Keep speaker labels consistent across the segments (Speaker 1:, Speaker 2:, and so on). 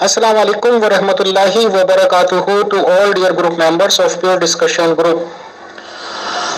Speaker 1: Assalamu alaikum wa rahmatullahi wa barakatuhu to all dear group members of Pure Discussion Group.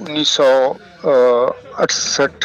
Speaker 2: 1968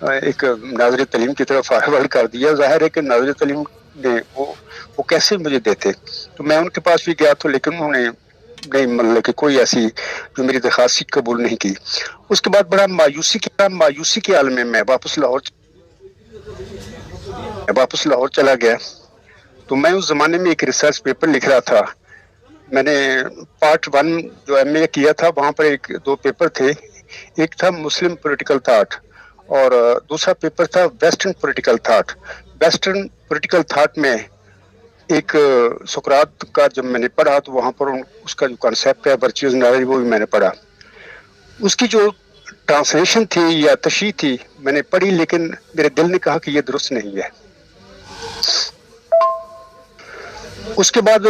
Speaker 2: ایک ناظر تعلیم کی طرف فارورڈ کر دیا. ظاہر ہے کہ ناظر تعلیم نے وہ کیسے مجھے دیتے. تو میں ان کے پاس بھی گیا تو لیکن انہوں نے نہیں مطلب کہ کوئی ایسی جو میری درخواست قبول نہیں کی. اس کے بعد بڑا مایوسی کے عالم میں میں واپس لاہور چلا گیا. تو میں اس زمانے میں ایک ریسرچ پیپر لکھ رہا تھا. میں نے پارٹ 1 جو ایم اے کیا تھا وہاں پر 2 پیپر تھے. ایک تھا مسلم پولیٹیکل تھاٹ اور دوسرا پیپر تھا western political thought. Western political thought میں ایک سقراط کا جب میں نے پڑھا تو وہاں پر اس کا جو کانسیپٹ ہے ورچوز نالج وہ بھی میں نے پڑھا. اس کی جو ٹرانسلیشن تھی یا تشریح تھی میں نے پڑھی لیکن میرے دل نے کہا کہ یہ درست نہیں ہے. اس کے بعد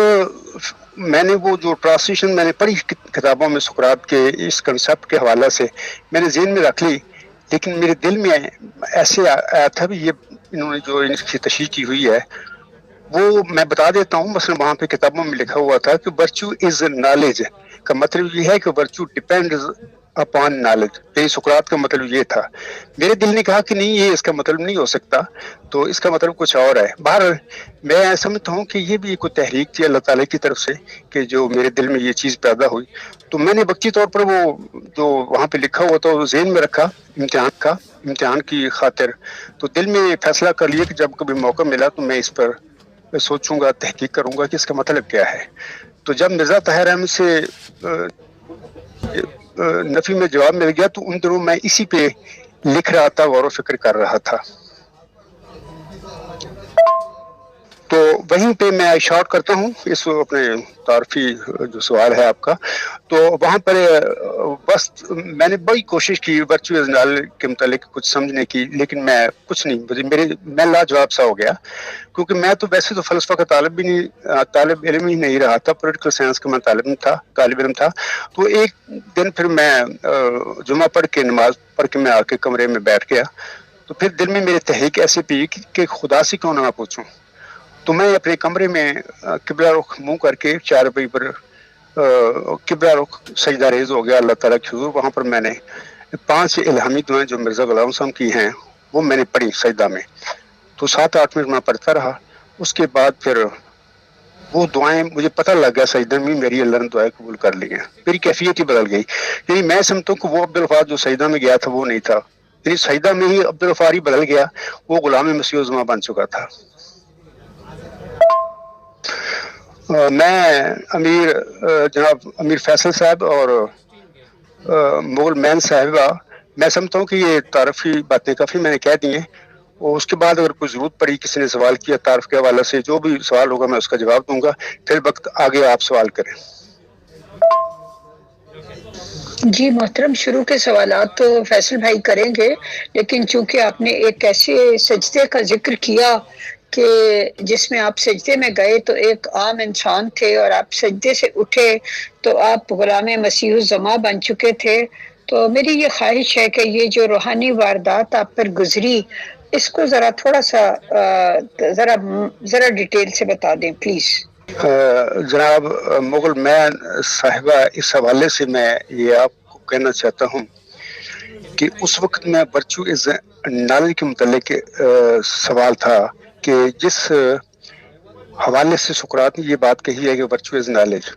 Speaker 2: میں نے وہ جو ٹرانسلیشن میں نے پڑھی کتابوں میں سقراط کے اس کنسیپٹ کے حوالے سے میں نے ذہن میں رکھ لی لیکن میرے دل میں ایسے آیا تھا بھی یہ انہوں نے جو ان کی تشریح کی ہوئی ہے وہ میں بتا دیتا ہوں. مثلا وہاں پہ کتابوں میں لکھا ہوا تھا کہ ورچو از نالج کا مطلب یہ ہے کہ ورچو ڈیپینڈز اپان نالج. یہی سقراط کا مطلب یہ تھا. میرے دل نے کہا کہ نہیں یہ اس کا مطلب نہیں ہو سکتا تو اس کا مطلب کچھ اور ہے. بہرحال میں سمجھتا ہوں کہ یہ بھی ایک تحریک تھی اللہ تعالیٰ کی طرف سے کہ جو میرے دل میں یہ چیز پیدا ہوئی. تو میں نے وقتی طور پر وہ جو وہاں پہ لکھا ہوا تھا وہ ذہن میں رکھا امتحان کی خاطر. تو دل میں فیصلہ کر لیا کہ جب کبھی موقع ملا تو میں اس پر سوچوں گا تحقیق کروں گا کہ اس کا مطلب کیا ہے. تو جب مرزا طاہر احمد سے نفی میں جواب مل گیا تو ان دنوں میں اسی پہ لکھ رہا تھا غور و فکر کر رہا تھا. تو وہیں پہ میں اشارہ کرتا ہوں اس اپنے تعارفی جو سوال ہے آپ کا. تو وہاں پر بس میں نے بڑی کوشش کی ورچوئل نالج کے متعلق کچھ سمجھنے کی لیکن میں کچھ نہیں میں لاجواب سا ہو گیا کیونکہ میں تو ویسے تو فلسفہ کا طالب علم ہی نہیں رہا تھا. پولیٹیکل سائنس کا میں طالب علم تھا. تو ایک دن پھر میں جمعہ پڑھ کے نماز پڑھ کے میں آ کے کمرے میں بیٹھ گیا. تو پھر دل میں میرے تحریک ایسے پی کہ خدا سے کیوں نہ پوچھوں. تو میں اپنے کمرے میں قبلہ رخ منہ کر کے 4 روپے پر قبلہ رخ سجدہ ریز ہو گیا اللہ تعالیٰ کے حضور. وہاں پر میں نے 5 الہامی دعائیں جو مرزا غلام صاحب کی ہیں وہ میں نے پڑھی سجدہ میں. تو 7-8 منٹ میں پڑھتا رہا. اس کے بعد پھر وہ دعائیں مجھے پتہ لگ گیا سجدہ میں میری اللہ نے دعائیں قبول کر لی ہیں. میری کیفیت ہی بدل گئی. یعنی میں سمجھتا ہوں کہ وہ عبدالغفار جو سجدہ میں گیا تھا وہ نہیں تھا. یعنی سجدہ میں ہی عبدالغفار ہی بدل گیا. وہ غلام مسیح الزماں بن چکا تھا. میں جناب امیر فیصل صاحب اور مغل مین صاحبہ میں سمجھتا ہوں کہ یہ تعارفی باتیں کافی میں نے کہہ دی ہیں. اور اس کے بعد اگر کوئی ضرورت پڑی کسی نے سوال کیا تعارف کے حوالے سے جو بھی سوال ہوگا میں اس کا جواب دوں گا. پھر وقت آگے آپ سوال کریں.
Speaker 3: جی محترم شروع کے سوالات تو فیصل بھائی کریں گے لیکن چونکہ آپ نے ایک ایسے سجدے کا ذکر کیا کہ جس میں آپ سجدے میں گئے تو ایک عام انسان تھے اور آپ سجدے سے اٹھے تو آپ غلام مسیح الزماں بن چکے تھے. تو میری یہ خواہش ہے کہ یہ جو روحانی واردات آپ پر گزری اس کو ذرا تھوڑا سا ذرا ڈیٹیل سے بتا دیں پلیز.
Speaker 2: جناب مغل مین صاحبہ اس حوالے سے میں یہ آپ کو کہنا چاہتا ہوں کہ اس وقت میں ورچو از نالج کے متعلق سوال تھا کہ جس حوالے سے سقراط نے یہ بات کہی ہے کہ ورچو از نالج.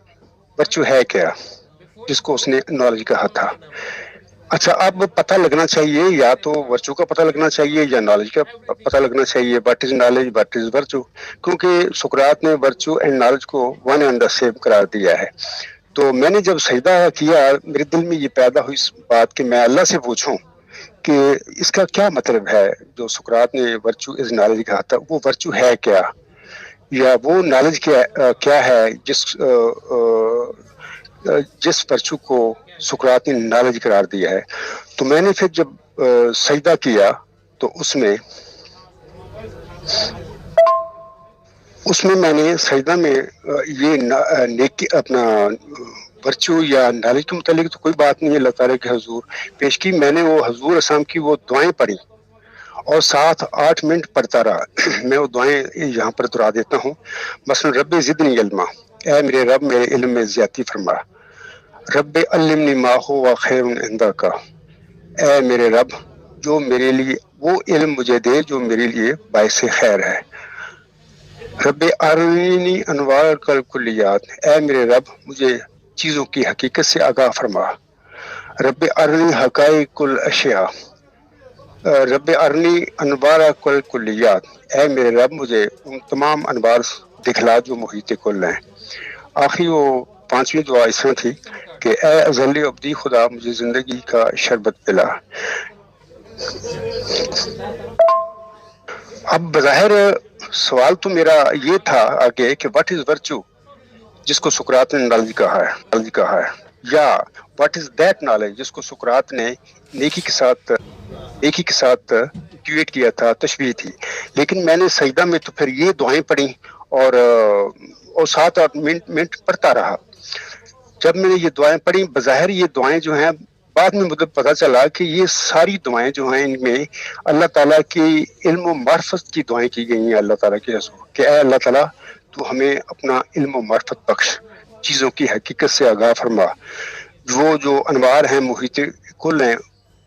Speaker 2: ورچو ہے کیا جس کو اس نے نالج کہا تھا. اچھا اب پتہ لگنا چاہیے یا تو ورچو کا پتہ لگنا چاہیے یا نالج کا پتہ لگنا چاہیے. What is knowledge what is virtue. کیونکہ سقراط نے ورچو اینڈ نالج کو ون اینڈ دا سیم قرار دیا ہے. تو میں نے جب سجدہ کیا میرے دل میں یہ پیدا ہوئی اس بات کہ میں اللہ سے پوچھوں کہ اس کا کیا مطلب ہے جو سقراط نے ورچو از نالج کہا تھا. وہ ورچو ہے کیا یا وہ نالج کیا ہے جس ورچو کو سقراط نے نالج قرار دیا ہے. تو میں نے پھر جب سجدہ کیا تو اس میں میں نے سجدہ میں یہ نیکی اپنا ورچو یا نالج کے متعلق تو کوئی بات نہیں اللہ تعالیٰ کے حضور پیش کی. میں نے وہ حضور اسلام کی وہ دعائیں پڑھی اور 7-8 منٹ پڑھتا رہا. میں وہ دعائیں یہاں پر دہرا دیتا ہوں. مثلا رب زدنی علما. اے میرے رب میرے علم میں زیادتی فرما. رب علمنی ما ہوا خیر عندک. اے میرے رب جو میرے لیے وہ علم مجھے دے جو میرے لیے باعث خیر ہے۔ رب ارنی انوار کلیات، اے میرے رب مجھے چیزوں کی حقیقت سے آگاہ فرما۔ رب ارنی حقائق الاشیاء، رب ارنی انوار کلیات، اے میرے رب مجھے ان تمام انوار دکھلا جو محیط کل ہیں۔ آخری وہ 5ویں دعا اس میں تھی کہ اے ازلی ابدی خدا مجھے زندگی کا شربت پلا۔ اب بظاہر سوال تو میرا یہ تھا آگے کہ واٹ از ورچو، جس کو سقراط نے نالج کہا ہے، یا واٹ از دیٹ نالج جس کو سقراط نے نیکی کے ساتھ ایکویٹ کیا تھا، تشبیہ تھی۔ لیکن میں نے سجدہ میں تو پھر یہ دعائیں پڑھی اور 7-8 منٹ پڑھتا رہا۔ جب میں نے یہ دعائیں پڑھی، بظاہر یہ دعائیں جو ہیں، بعد میں مجھے پتا چلا کہ یہ ساری دعائیں جو ہیں ان میں اللہ تعالیٰ کی علم و معرفت کی دعائیں کی گئی ہیں اللہ تعالیٰ کے حضور، کہ اے اللہ تعالیٰ تو ہمیں اپنا علم و معرفت بخش، چیزوں کی حقیقت سے آگاہ فرما، وہ جو انوار ہیں محیط کل ہیں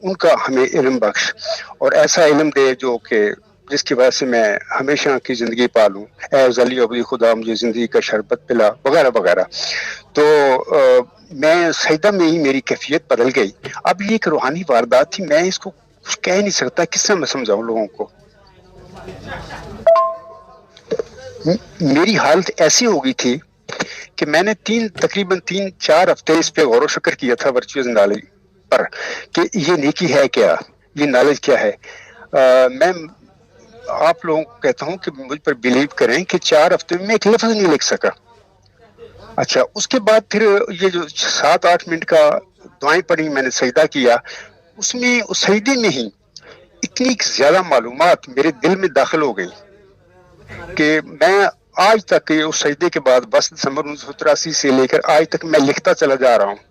Speaker 2: ان کا ہمیں علم بخش، اور ایسا علم دے جو کہ جس کی وجہ سے میں ہمیشہ کی زندگی پالوں، اے ازلی ابدی خدا مجھے زندگی کا شربت پلا، وغیرہ وغیرہ۔ تو میں سجدہ میں ہی میری کیفیت بدل گئی۔ اب یہ ایک روحانی واردات تھی، میں اس کو کچھ کہہ نہیں سکتا، کس سے میں سمجھاؤں لوگوں کو۔ میری حالت ایسی ہو گئی تھی کہ میں نے تقریباً 3-4 ہفتے اس پہ غور و فکر کیا تھا ورچوئل نالج پر، کہ یہ نیکی ہے کیا، یہ نالج کیا ہے۔ میں آپ لوگوں کو کہتا ہوں کہ مجھ پر بلیو کریں کہ 4 ہفتے میں ایک لفظ نہیں لکھ سکا۔ اچھا، اس کے بعد پھر یہ جو 7-8 منٹ کا دعائیں پڑھی، میں نے سجدہ کیا، اس میں اس سجدے میں ہی اتنی زیادہ معلومات میرے دل میں داخل ہو گئی کہ میں آج تک اس سجدے کے بعد بس دسمبر 1983 سے لے کر آج تک میں لکھتا چلا جا رہا ہوں،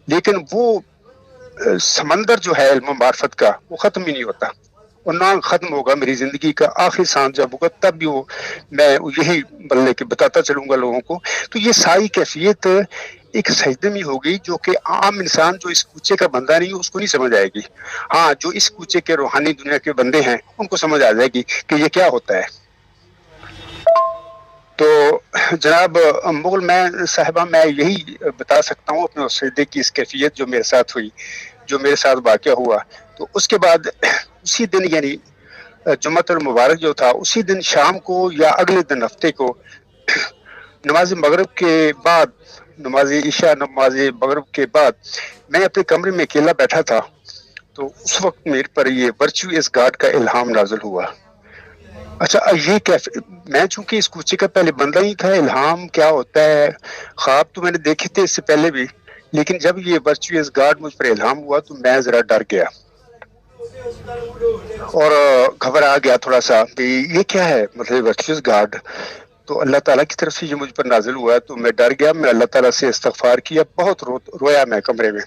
Speaker 2: لیکن وہ سمندر جو ہے علم و معرفت کا وہ ختم ہی نہیں ہوتا، اور نہ ختم ہوگا میری زندگی کا آخری سانس جب ہوگا تب بھی وہ میں یہی بلے کے بتاتا چلوں گا لوگوں کو۔ تو یہ ساری کیفیت ایک سجدے میں ہوگی جو کہ عام انسان جو اس کوچے کا بندہ نہیں اس کو نہیں سمجھ آئے گی۔ ہاں، جو اس کوچے کے روحانی دنیا کے بندے ہیں ان کو سمجھ آ جائے گی کہ یہ کیا ہوتا ہے۔ تو جناب مغل میں صاحبہ، میں یہی بتا سکتا ہوں اپنے سجدے کی اس کیفیت جو میرے ساتھ ہوئی، جو میرے ساتھ واقعہ ہوا۔ تو اس کے بعد اسی دن، یعنی جمعۃ المبارک جو تھا، اسی دن شام کو یا اگلے دن ہفتے کو نماز مغرب کے بعد، نماز عشاء نماز مغرب کے بعد میں اپنے کمرے میں اکیلا بیٹھا تھا، تو اس وقت میرے پر یہ ورچو از گاڈ کا الہام نازل ہوا۔ اچھا، یہ میں چونکہ اس کوچے کا پہلے بندہ ہی تھا، الہام کیا ہوتا ہے، خواب تو میں نے دیکھے تھے اس سے پہلے بھی، لیکن جب یہ ورچو از گاڈ مجھ پر الہام ہوا تو میں ذرا ڈر گیا اور گھبرا گیا تھوڑا سا کہ یہ کیا ہے، مطلب ورچو از گاڈ، تو اللہ تعالیٰ کی طرف سے یہ مجھ پر نازل ہوا، تو میں ڈر گیا، میں اللہ تعالیٰ سے استغفار کیا، بہت رویا میں کمرے میں۔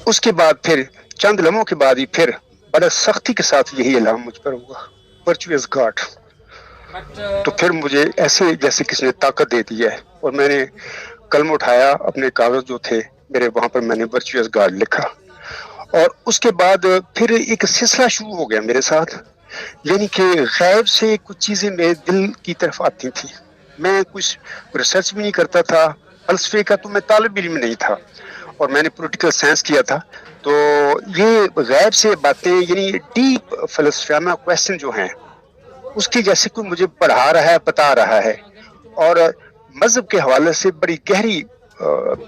Speaker 2: اس کے بعد پھر چند لمحوں کے بعد ہی پھر بڑا سختی کے ساتھ یہی الہام مجھ پر ہوا، ورچو از گاڈ۔ تو پھر مجھے ایسے جیسے کسی نے طاقت دے دی ہے، اور میں نے قلم اٹھایا، اپنے کاغذ جو تھے میرے وہاں پر میں نے ورچو از گاڈ لکھا، اور اس کے بعد پھر ایک سلسلہ شروع ہو گیا میرے ساتھ، یعنی کہ غیب سے کچھ چیزیں میرے دل کی طرف آتی تھیں۔ میں کچھ ریسرچ بھی نہیں کرتا تھا، فلسفے کا تو میں طالب علم نہیں تھا، اور میں نے پولیٹیکل سائنس کیا تھا، تو یہ غیب سے باتیں، یعنی ڈیپ فلسفیانہ کویسچن جو ہیں اس کی جیسے کوئی مجھے پڑھا رہا ہے، بتا رہا ہے، اور مذہب کے حوالے سے بڑی گہری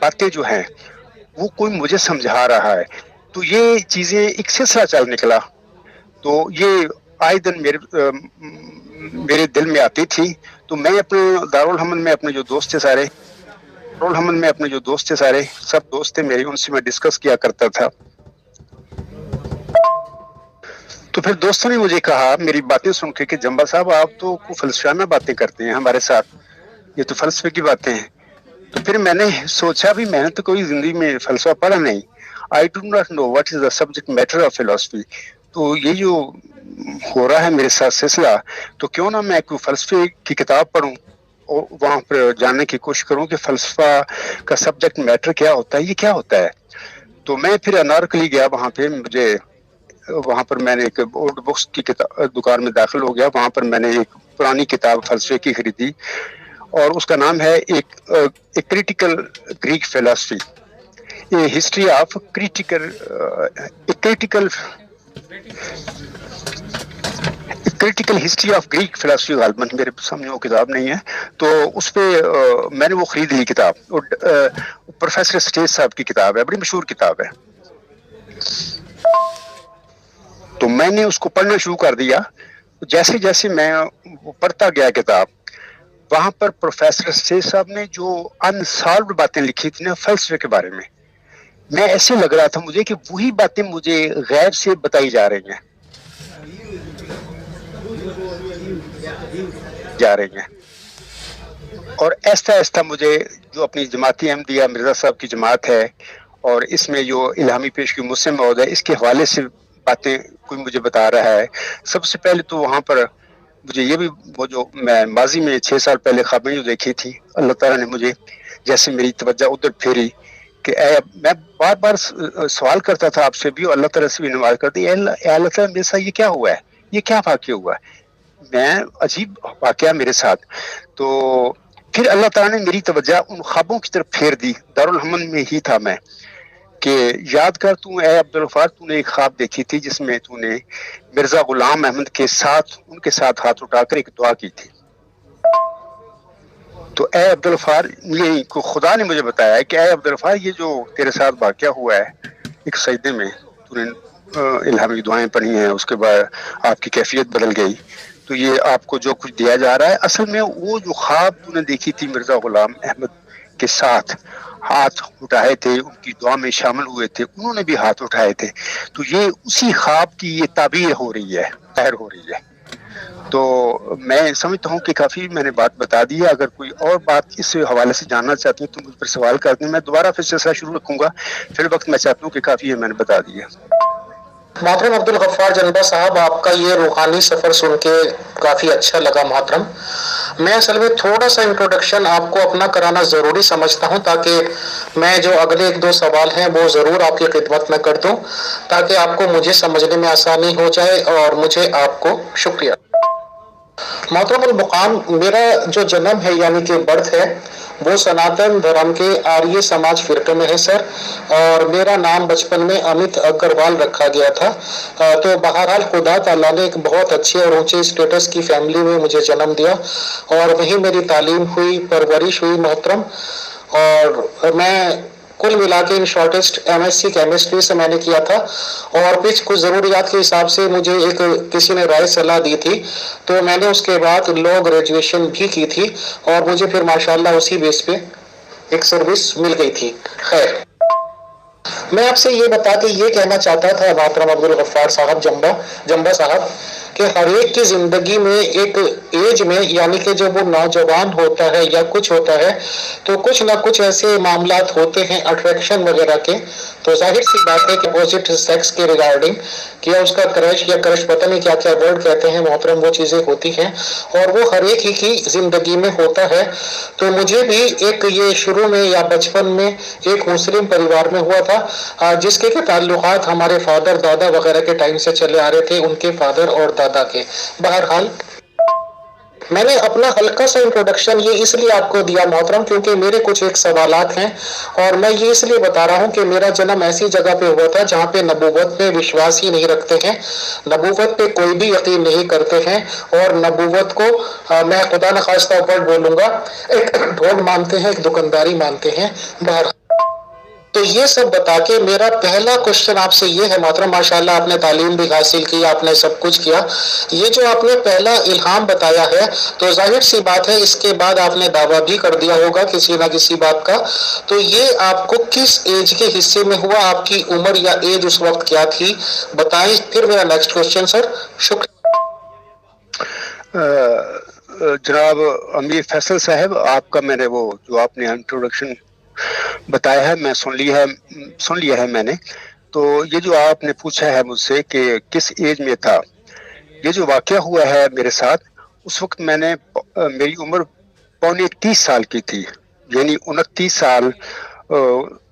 Speaker 2: باتیں جو ہیں وہ کوئی مجھے سمجھا رہا ہے۔ تو یہ چیزیں ایک سلسلہ چل نکلا، تو یہ آئے دن میرے دل میں آتی تھی۔ تو میں اپنے دارالحمد میں اپنے جو دوست تھے سارے، سب دوست تھے میرے، ان سے میں ڈسکس کیا کرتا تھا۔ تو پھر دوستوں نے مجھے کہا میری باتیں سن کے کہ جمبا صاحب آپ تو فلسفیانہ باتیں کرتے ہیں ہمارے ساتھ، یہ تو فلسفے کی باتیں ہیں۔ تو پھر میں نے سوچا بھی میں نے تو کوئی زندگی میں فلسفہ پڑھا نہیں، I do not know what is the subject matter of philosophy۔ تو یہ جو ہو رہا ہے میرے ساتھ سلسلہ، تو کیوں نہ میں کوئی فلسفے کی کتاب پڑھوں اور وہاں پر جاننے کی کوشش کروں کہ فلسفہ کا سبجیکٹ میٹر کیا ہوتا ہے، یہ کیا ہوتا ہے۔ تو میں پھر انارکلی گیا وہاں پہ، وہاں پر میں نے ایک اولڈ بکس کی دکان میں داخل ہو گیا. وہاں پر میں نے ایک پرانی کتاب فلسفے کی خریدی اور اس کا نام ہے ایک کریٹیکل گریک فلسفی، history of critical history of Greek فلسفی. غالباً میرے سامنے وہ کتاب نہیں ہے، تو اس پہ میں نے وہ خرید لی کتاب. پروفیسر اسٹیج صاحب کی کتاب ہے، بڑی مشہور کتاب ہے. تو میں نے اس کو پڑھنا شروع کر دیا. جیسے جیسے میں پڑھتا گیا کتاب، وہاں پر پروفیسر اسٹیج صاحب نے جو انسالوڈ باتیں لکھی تھی نا فلسفے کے بارے میں ایسے لگ رہا تھا مجھے کہ وہی باتیں مجھے غیب سے بتائی جا رہی ہیں. اور ایسا ایسا مجھے جو اپنی جماعتی احمدیہ مرزا صاحب کی جماعت ہے اور اس میں جو الہامی پیشگی مسلم موعود ہے، اس کے حوالے سے باتیں کوئی مجھے بتا رہا ہے. سب سے پہلے تو وہاں پر مجھے یہ بھی، وہ جو میں ماضی میں 6 سال پہلے خوابیں جو دیکھی تھی، اللہ تعالیٰ نے مجھے جیسے میری توجہ ادھر پھیری کہ میں بار بار سوال کرتا تھا آپ سے بھی، اور اللہ تعالیٰ سے بھی نماز کرتی، اے اللہ تعالیٰ میرے ساتھ یہ کیا ہوا ہے، یہ کیا واقعہ ہوا ہے، میں عجیب واقعہ میرے ساتھ. تو پھر اللہ تعالیٰ نے میری توجہ ان خوابوں کی طرف پھیر دی. دارالحمن میں ہی تھا میں، کہ یاد کر تو اے عبدالغفار، تو نے ایک خواب دیکھی تھی جس میں تو نے مرزا غلام احمد کے ساتھ، ان کے ساتھ ہاتھ اٹھا کر ایک دعا کی تھی. تو اے عبدالغفار، یہ خدا نے مجھے بتایا ہے کہ اے عبدالغفار، یہ جو تیرے ساتھ واقعہ ہوا ہے ایک سجدے میں تو نے الہامی دعائیں پڑھی ہیں، اس کے بعد آپ کی کیفیت بدل گئی، تو یہ آپ کو جو کچھ دیا جا رہا ہے اصل میں وہ جو خواب تو نے دیکھی تھی مرزا غلام احمد کے ساتھ ہاتھ اٹھائے تھے، ان کی دعا میں شامل ہوئے تھے، انہوں نے بھی ہاتھ اٹھائے تھے، تو یہ اسی خواب کی یہ تعبیر ہو رہی ہے، ظاہر ہو رہی ہے. تو میں سمجھتا ہوں کہ کافی میں نے بات بتا دی ہے. اگر کوئی اور بات اس حوالے سے جاننا چاہتی ہیں تو مجھ پر سوال کر دیں، میں دوبارہ پھر سلسلہ شروع رکھوں گا. فی الوقت میں چاہتا ہوں کہ کافی ہے، میں نے بتا دیا.
Speaker 1: محترم عبدالغفار جنبہ صاحب، آپ کا یہ روحانی سفر سن کے کافی اچھا لگا محترم. میں اصل میں تھوڑا سا انٹروڈکشن آپ کو اپنا کرانا ضروری سمجھتا ہوں، تاکہ میں جو اگلے 1-2 سوال ہیں وہ ضرور آپ کی خدمت میں کر دوں، تاکہ آپ کو مجھے سمجھنے میں آسانی ہو جائے اور مجھے آپ کو شکریہ. محترم المقام، میرا جو جنم ہے یعنی کہ برتھ ہے وہ سناتن دھرم کے آریہ سماج فرقے میں ہے سر، اور میرا نام بچپن میں امت اگروال رکھا گیا تھا. تو بہرحال خدا تعالیٰ نے ایک بہت اچھے اور اونچے اسٹیٹس کی فیملی میں مجھے جنم دیا، اور وہیں میری تعلیم ہوئی، پرورش ہوئی محترم. اور میں کل ملا کے ان شارٹیسٹ MSc کیمسٹری سے میں نے کیا تھا، اور کچھ ضروریات کے حساب سے مجھے ایک کسی نے رائے صلاح دی تھی، تو میں نے اس کے بعد لا گریجویشن بھی کی تھی، اور مجھے پھر ماشاءاللہ اسی بیس پہ ایک سروس مل گئی تھی. خیر، میں آپ سے یہ بتا کے یہ کہنا چاہتا تھا محترم عبدالغفار صاحب جنبہ صاحب، کہ ہر ایک کی زندگی میں ایک ایج میں، یعنی کہ جب وہ نوجوان ہوتا ہے یا کچھ ہوتا ہے، تو کچھ نہ کچھ ایسے معاملات ہوتے ہیں اٹریکشن وغیرہ کے. تو ظاہر سی بات ہے کہ اپوزٹ سیکس کے ریگارڈنگ کیا اس کا کرش یا کرش پتہ نہیں کیا کیا ورڈ کہتے ہیں محترم، وہ چیزیں ہوتی ہیں، اور وہ ہر ایک ہی کی زندگی میں ہوتا ہے. تو مجھے بھی ایک یہ شروع میں یا بچپن میں ایک مسلم پریوار میں ہوا تھا، جس کے تعلقات ہمارے فادر دادا وغیرہ کے ٹائم سے چلے آ رہے تھے، ان کے فادر اور دادا کے. بہرحال میں نے اپنا ہلکا سا انٹروڈکشن یہ اس لیے آپ کو دیا محترم کیونکہ میرے کچھ ایک سوالات ہیں، اور میں یہ اس لیے بتا رہا ہوں کہ میرا جنم ایسی جگہ پہ ہوا تھا جہاں پہ نبوت پہ وشواس ہی نہیں رکھتے ہیں، نبوت پہ کوئی بھی یقین نہیں کرتے ہیں، اور نبوت کو میں خدا نخواستہ ورڈ بولوں گا، ایک ڈھول مانتے ہیں، ایک دکانداری مانتے ہیں. بہرحال تو یہ سب بتا کے میرا پہلا کوشچن آپ سے یہ ہے محترم، ماشاءاللہ آپ نے تعلیم بھی حاصل کی، آپ نے سب کچھ کیا، یہ جو آپ نے پہلا الہام بتایا ہے تو ظاہر سی بات ہے اس کے بعد آپ نے دعویٰ بھی کر دیا ہوگا کسی نہ کسی بات کا، تو یہ آپ کو کس ایج کے حصے میں ہوا، آپ کی عمر یا ایج اس وقت کیا تھی بتائیں. پھر میرا نیکسٹ کوشچن سر. شکریہ.
Speaker 2: جناب امیر فیصل صاحب، آپ کا میں نے وہ جو آپ نے انٹروڈکشن بتایا ہے میں سن لیا ہے میں نے. تو یہ جو آپ نے پوچھا ہے مجھ سے کہ کس ایج میں تھا، یہ جو واقعہ ہوا ہے میرے ساتھ اس وقت میری عمر 29 سال کی تھی، یعنی 29 سال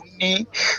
Speaker 2: 19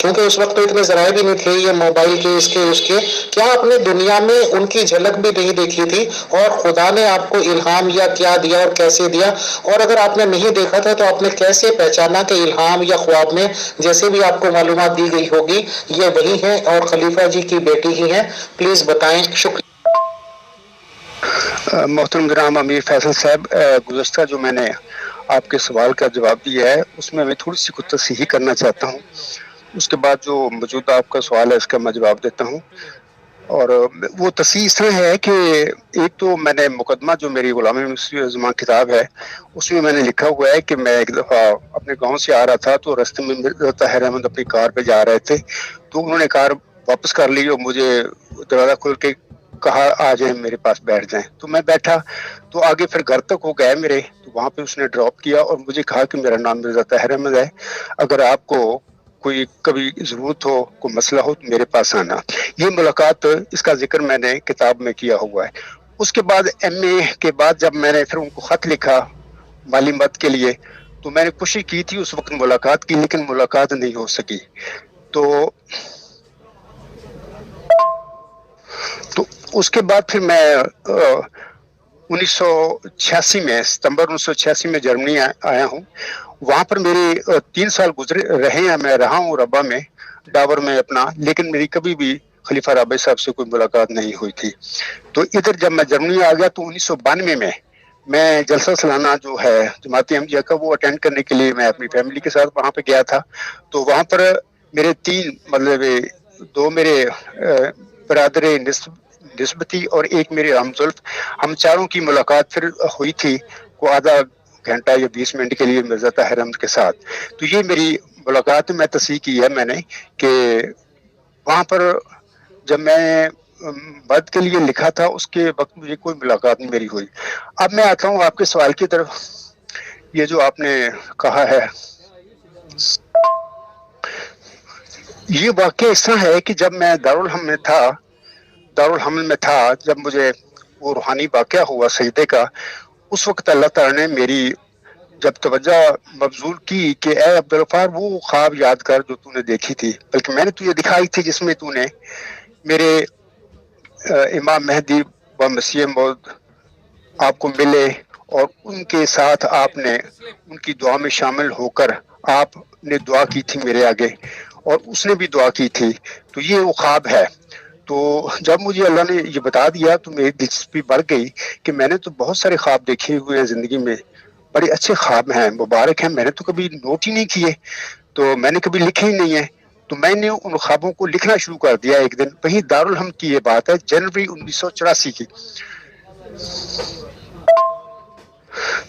Speaker 1: کیونکہ اس وقت تو اتنے ذرائع بھی نہیں تھے یہ موبائل کے اس کے کیا آپ نے دنیا میں ان کی جھلک بھی نہیں دیکھی تھی اور خدا نے آپ کو الہام یا کیا دیا اور کیسے دیا؟ اور اگر آپ نے نہیں دیکھا تھا تو آپ نے کیسے پہچانا کہ الہام یا خواب میں جیسے بھی آپ کو معلومات دی گئی ہوگی یہ وہی ہے اور خلیفہ جی کی بیٹی ہی ہے؟ پلیز بتائیں. شکریہ.
Speaker 2: محترم جناب امیر فیصل صاحب، گزشتہ جو میں نے آپ کے سوال کا جواب دیا ہے اس میں تھوڑی سی کچھ تصحیح کرنا چاہتا ہوں. اس کے بعد جو موجودہ آپ کا سوال ہے اس کا میں جواب دیتا ہوں. اور وہ تصحیح اس طرح ہے کہ ایک تو میں نے مقدمہ جو میری غلام مصری زمان کتاب ہے اس میں نے لکھا ہوا ہے کہ میں ایک دفعہ اپنے گاؤں سے آ رہا تھا تو راستے میں طاہر احمد اپنی کار پہ جا رہے تھے تو انہوں نے کار واپس کر لی اور مجھے دروازہ کھول کے کہا آ جائیں میرے پاس بیٹھ جائیں. تو میں بیٹھا تو آگے پھر گھر تک وہ گئے میرے، تو وہاں پہ اس نے ڈراپ کیا اور مجھے کہا کہ میرا نام مرزا طاہر احمد ہے، اگر آپ کو کوئی کبھی ضرورت ہو کوئی مسئلہ ہو تو میرے پاس آنا. یہ ملاقات اس کا ذکر میں نے کتاب میں کیا ہوا ہے. اس کے بعد ایم اے کے بعد جب میں نے پھر ان کو خط لکھا مالی مدد کے لیے تو میں نے کوشش کی تھی اس وقت ملاقات کی لیکن ملاقات نہیں ہو سکی. تو اس کے بعد پھر میں 1986 میں ستمبر 1986 میں جرمنی آیا ہوں. وہاں پر میرے 3 سال گزرے رہے ہیں، میں رہا ہوں ربا میں ڈاور میں اپنا، لیکن میری کبھی بھی خلیفہ رابع صاحب سے کوئی ملاقات نہیں ہوئی تھی. تو ادھر جب میں جرمنی آ گیا تو 1992 میں جلسہ سالانہ جو ہے جماعت احمدیہ کا وہ اٹینڈ کرنے کے لیے میں اپنی فیملی کے ساتھ وہاں پہ گیا تھا. تو وہاں پر میرے 3 مطلب 2 میرے برادر نسبتی اور ایک میرے ہمزلف، ہم چاروں کی ملاقات پھر ہوئی تھی کو آدھا گھنٹہ یا 20 منٹ کے لیے مرزا طاہر احمد کے ساتھ. تو یہ میری ملاقات میں تصحیح کی ہے میں نے کہ وہاں پر جب میں بد کے لیے لکھا تھا اس کے وقت مجھے کوئی ملاقات نہیں میری ہوئی. اب میں آتا ہوں آپ کے سوال کی طرف. یہ جو آپ نے کہا ہے یہ واقعہ اس طرح ہے کہ جب میں دارالحمل میں تھا جب مجھے وہ روحانی واقعہ ہوا سجدے کا، اس وقت اللہ تعالیٰ نے میری جب توجہ مبذول کی کہ اے عبدالغفار وہ خواب یاد کر جو تو نے دیکھی تھی، بلکہ میں نے تجھے دکھائی تھی جس میں تو نے میرے امام مہدی و مسیح موعود آپ کو ملے اور ان کے ساتھ آپ نے ان کی دعا میں شامل ہو کر آپ نے دعا کی تھی میرے آگے اور اس نے بھی دعا کی تھی. تو یہ وہ خواب ہے. تو جب مجھے اللہ نے یہ بتا دیا تو میری دلچسپی بڑھ گئی کہ میں نے تو بہت سارے خواب دیکھے ہوئے ہیں زندگی میں، بڑے اچھے خواب ہیں، مبارک ہیں، میں نے تو کبھی نوٹ ہی نہیں کیے، تو میں نے کبھی لکھے ہی نہیں ہیں. تو میں نے ان خوابوں کو لکھنا شروع کر دیا. ایک دن وہیں دارالحمد کی یہ بات ہے، جنوری 1984 کی.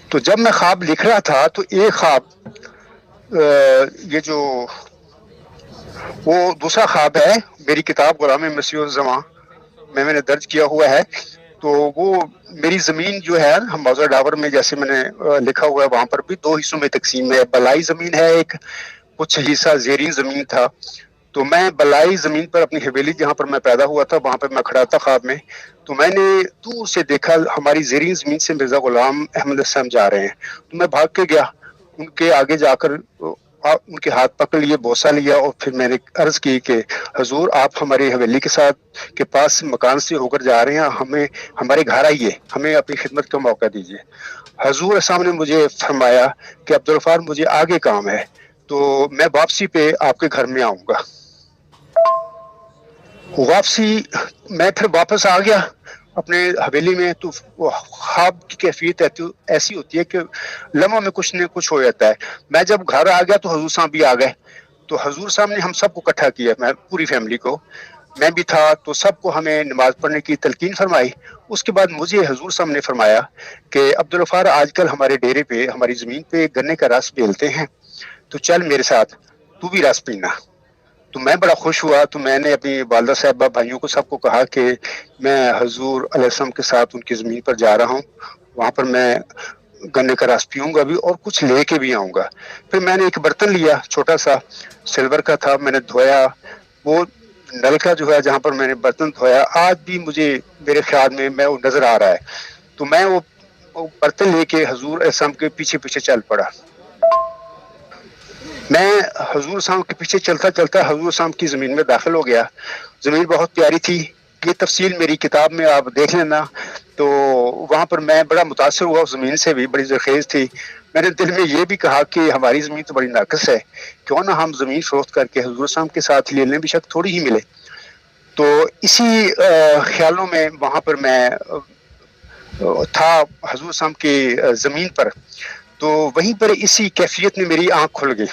Speaker 2: تو جب میں خواب لکھ رہا تھا تو ایک خواب یہ جو وہ دوسرا خواب ہے میری کتاب غلام مسیح الزمان میں نے درج کیا ہوا ہے. تو وہ میری زمین جو ہے ہم موضوع ڈاور میں جیسے میں نے لکھا ہوا ہے وہاں پر بھی 2 حصوں میں تقسیم ہے. بلائی زمین ہے ایک، کچھ حصہ زیرین زمین تھا. تو میں بلائی زمین پر اپنی حویلی جہاں پر میں پیدا ہوا تھا وہاں پہ میں کھڑا تھا خواب میں. تو میں نے دور سے دیکھا ہماری زیرین زمین سے مرزا غلام احمد السلام جا رہے ہیں. تو میں بھاگ کے گیا ان کے آگے جا کر ان کے ہاتھ پکڑ لیے، بوسہ لیا اور پھر میں نے عرض کی کہ حضور آپ ہماری حویلی کے ساتھ کے پاس مکان سے ہو کر جا رہے ہیں، ہمیں ہمارے گھر آئیے، ہمیں اپنی خدمت کا موقع دیجیے. حضور صاحب نے مجھے فرمایا کہ عبدالغفار مجھے آگے کام ہے تو میں واپسی پہ آپ کے گھر میں آؤں گا. واپسی میں پھر واپس آ گیا اپنے حویلی میں. تو خواب کی کیفیت ایسی ہوتی ہے کہ لمحوں میں کچھ نہ کچھ ہو جاتا ہے. میں جب گھر آ گیا تو حضور صاحب بھی آ گئے. تو حضور صاحب نے ہم سب کو اکٹھا کیا، میں پوری فیملی کو، میں بھی تھا، تو سب کو ہمیں نماز پڑھنے کی تلقین فرمائی. اس کے بعد مجھے حضور صاحب نے فرمایا کہ عبدالغفار آج کل ہمارے ڈیرے پہ ہماری زمین پہ گنے کا رس بیلتے ہیں، تو چل میرے ساتھ تو بھی رس پینا. تو میں بڑا خوش ہوا. تو میں نے اپنی والدہ صاحبہ بھائیوں کو سب کو کہا کہ میں حضور علیہ السلام کے ساتھ ان کی زمین پر جا رہا ہوں، وہاں پر میں گنے کا رس پیوں گا بھی اور کچھ لے کے بھی آؤں گا. پھر میں نے ایک برتن لیا چھوٹا سا سلور کا تھا، میں نے دھویا. وہ نل کا جو ہے جہاں پر میں نے برتن دھویا آج بھی مجھے میرے خیال میں وہ نظر آ رہا ہے. تو میں وہ برتن لے کے حضور علیہ السلام کے پیچھے پیچھے چل پڑا. میں حضور صاحب کے پیچھے چلتا چلتا حضور صاحب کی زمین میں داخل ہو گیا. زمین بہت پیاری تھی. یہ تفصیل میری کتاب میں آپ دیکھ لینا. تو وہاں پر میں بڑا متاثر ہوا. اس زمین سے بھی بڑی زرخیز تھی. میں نے دل میں یہ بھی کہا کہ ہماری زمین تو بڑی ناقص ہے, کیوں نہ ہم زمین فروخت کر کے حضور صاحب کے ساتھ لے لیں, بے شک تھوڑی ہی ملے. تو اسی خیالوں میں وہاں پر میں تھا حضور صاحب کی زمین پر. تو وہیں پر اسی کیفیت میں میری آنکھ کھل گئی.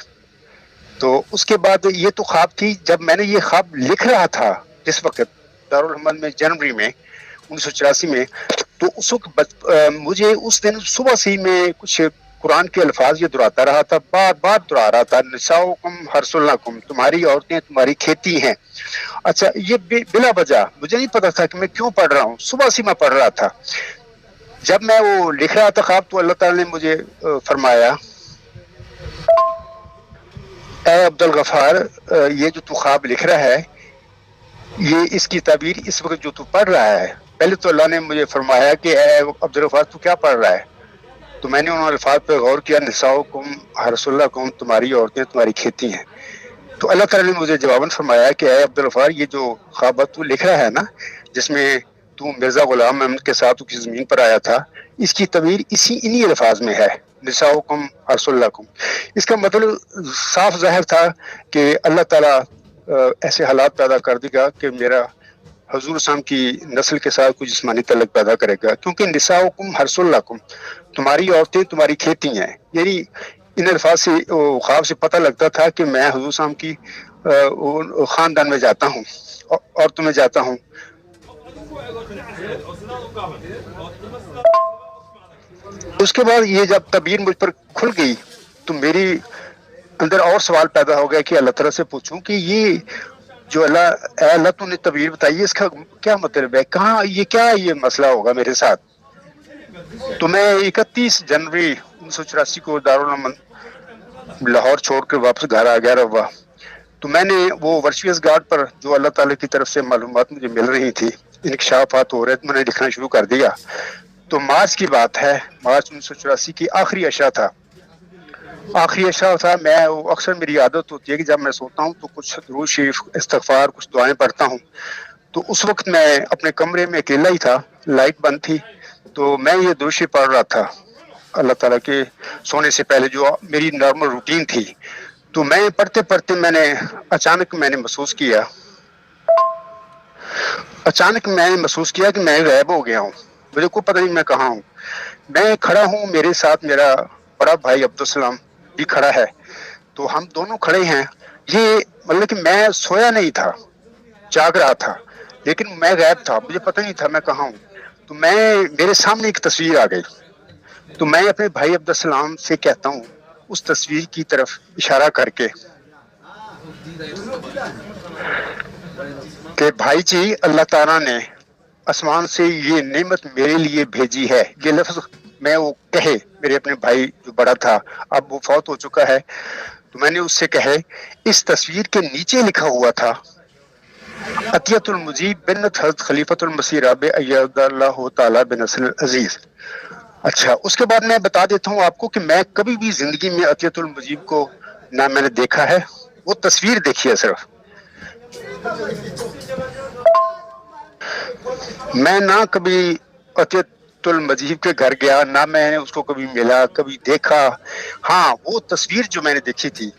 Speaker 2: تو اس کے بعد یہ تو خواب تھی. جب میں نے یہ خواب لکھ رہا تھا جس وقت دارالحکومت میں جنوری میں 1984 میں, تو اس وقت مجھے اس دن صبح سے ہی میں کچھ قرآن کے الفاظ یہ دہراتا رہا تھا, بار بار دہرا رہا تھا, نساؤکم حرث لکم, تمہاری عورتیں تمہاری کھیتی ہیں. اچھا, یہ بلا وجہ مجھے نہیں پتا تھا کہ میں کیوں پڑھ رہا ہوں. صبح سے میں پڑھ رہا تھا. جب میں وہ لکھ رہا تھا خواب, تو اللہ تعالیٰ نے مجھے فرمایا, اے عبدالغفار, یہ جو تو خواب لکھ رہا ہے, یہ اس کی تعبیر اس وقت جو تو پڑھ رہا ہے. پہلے تو اللہ نے مجھے فرمایا کہ اے عبدالغفار تو کیا پڑھ رہا ہے. تو میں نے ان الفاظ پہ غور کیا, نساؤکم حرث لکم, تمہاری عورتیں تمہاری کھیتی ہیں. تو اللہ تعالیٰ نے مجھے جواباً فرمایا کہ اے عبدالغفار, یہ جو خواب تو لکھ رہا ہے نا, جس میں تو مرزا غلام احمد کے ساتھ کی زمین پر آیا تھا, اس کی تعبیر انہی الفاظ میں ہے, نساؤکم حرث لکم. اس کا مطلب صاف ظاہر تھا کہ اللہ تعالیٰ ایسے حالات پیدا کر دے گا کہ میرا حضور صاحب کی نسل کے ساتھ کوئی جسمانی تعلق پیدا کرے گا. کیونکہ نساؤکم حرث لکم, تمہاری عورتیں تمہاری کھیتی ہیں, یعنی ان الفاظ سے خواب سے پتہ لگتا تھا کہ میں حضور صاحب کی خاندان میں جاتا ہوں, عورتوں میں جاتا ہوں. اس کے بعد یہ جب تعبیر مجھ پر کھل گئی, تو میری اندر اور سوال پیدا ہو گیا کہ اللہ تعالیٰ سے پوچھوں کہ یہ جو اللہ تو نے تعبیر بتائی ہے, اس کا کیا مطلب ہے, کہاں یہ مسئلہ ہوگا میرے ساتھ. تو میں 31 جنوری 1984 کو دارالحکومت لاہور چھوڑ کر واپس گھر آ گیا روا. تو میں نے وہ ورچوئس گارڈ پر جو اللہ تعالیٰ کی طرف سے معلومات مجھے مل رہی تھی, انکشافات ہو رہے تھے, میں نے لکھنا شروع کر دیا. تو مارچ کی بات ہے, مارچ 1984 کی آخری عشاء تھا. میں اکثر میری عادت ہوتی ہے کہ جب میں سوتا ہوں تو کچھ درود شریف, استغفار, کچھ دعائیں پڑھتا ہوں. تو اس وقت میں اپنے کمرے میں اکیلا ہی تھا, لائٹ بند تھی. تو میں یہ درود شریف پڑھ رہا تھا اللہ تعالیٰ کے سونے سے پہلے, جو میری نارمل روٹین تھی. تو میں پڑھتے پڑھتے اچانک میں نے محسوس کیا کہ میں غائب ہو گیا ہوں. مجھے کوئی پتہ نہیں میں کہاں ہوں. میں کھڑا ہوں, میرے ساتھ میرا بڑا بھائی عبدالسلام بھی کھڑا ہے. تو ہم دونوں کھڑے ہیں. یہ مطلب کہ میں سویا نہیں تھا, جاگ رہا تھا, لیکن میں غائب تھا, مجھے پتہ نہیں تھا میں کہاں ہوں. تو میرے سامنے ایک تصویر آ گئی. تو میں اپنے بھائی عبدالسلام سے کہتا ہوں, اس تصویر کی طرف اشارہ کر کے, کہ بھائی جی, اللہ تعالیٰ نے آسمان سے یہ نعمت میرے لیے بھیجی ہے. یہ لفظ میں وہ کہے, میرے اپنے بھائی جو بڑا تھا, اب وہ فوت ہو چکا ہے, تو میں نے اس سے کہے, اس تصویر کے نیچے لکھا ہوا تھا عطیت المجیب بنت حضرت خلیفۃ المسیح رابع ایاد اللہ تعالیٰ بنصر العزیز. اچھا, اس کے بعد میں بتا دیتا ہوں آپ کو کہ میں کبھی بھی زندگی میں عطیت المجیب کو نہ میں نے دیکھا ہے, وہ تصویر دیکھی ہے صرف. میں نہ کبھی عطیت المجیب کے گھر گیا, نہ میں نے اس کو کبھی ملا, کبھی دیکھا. ہاں, وہ تصویر جو میں نے دیکھی تھی,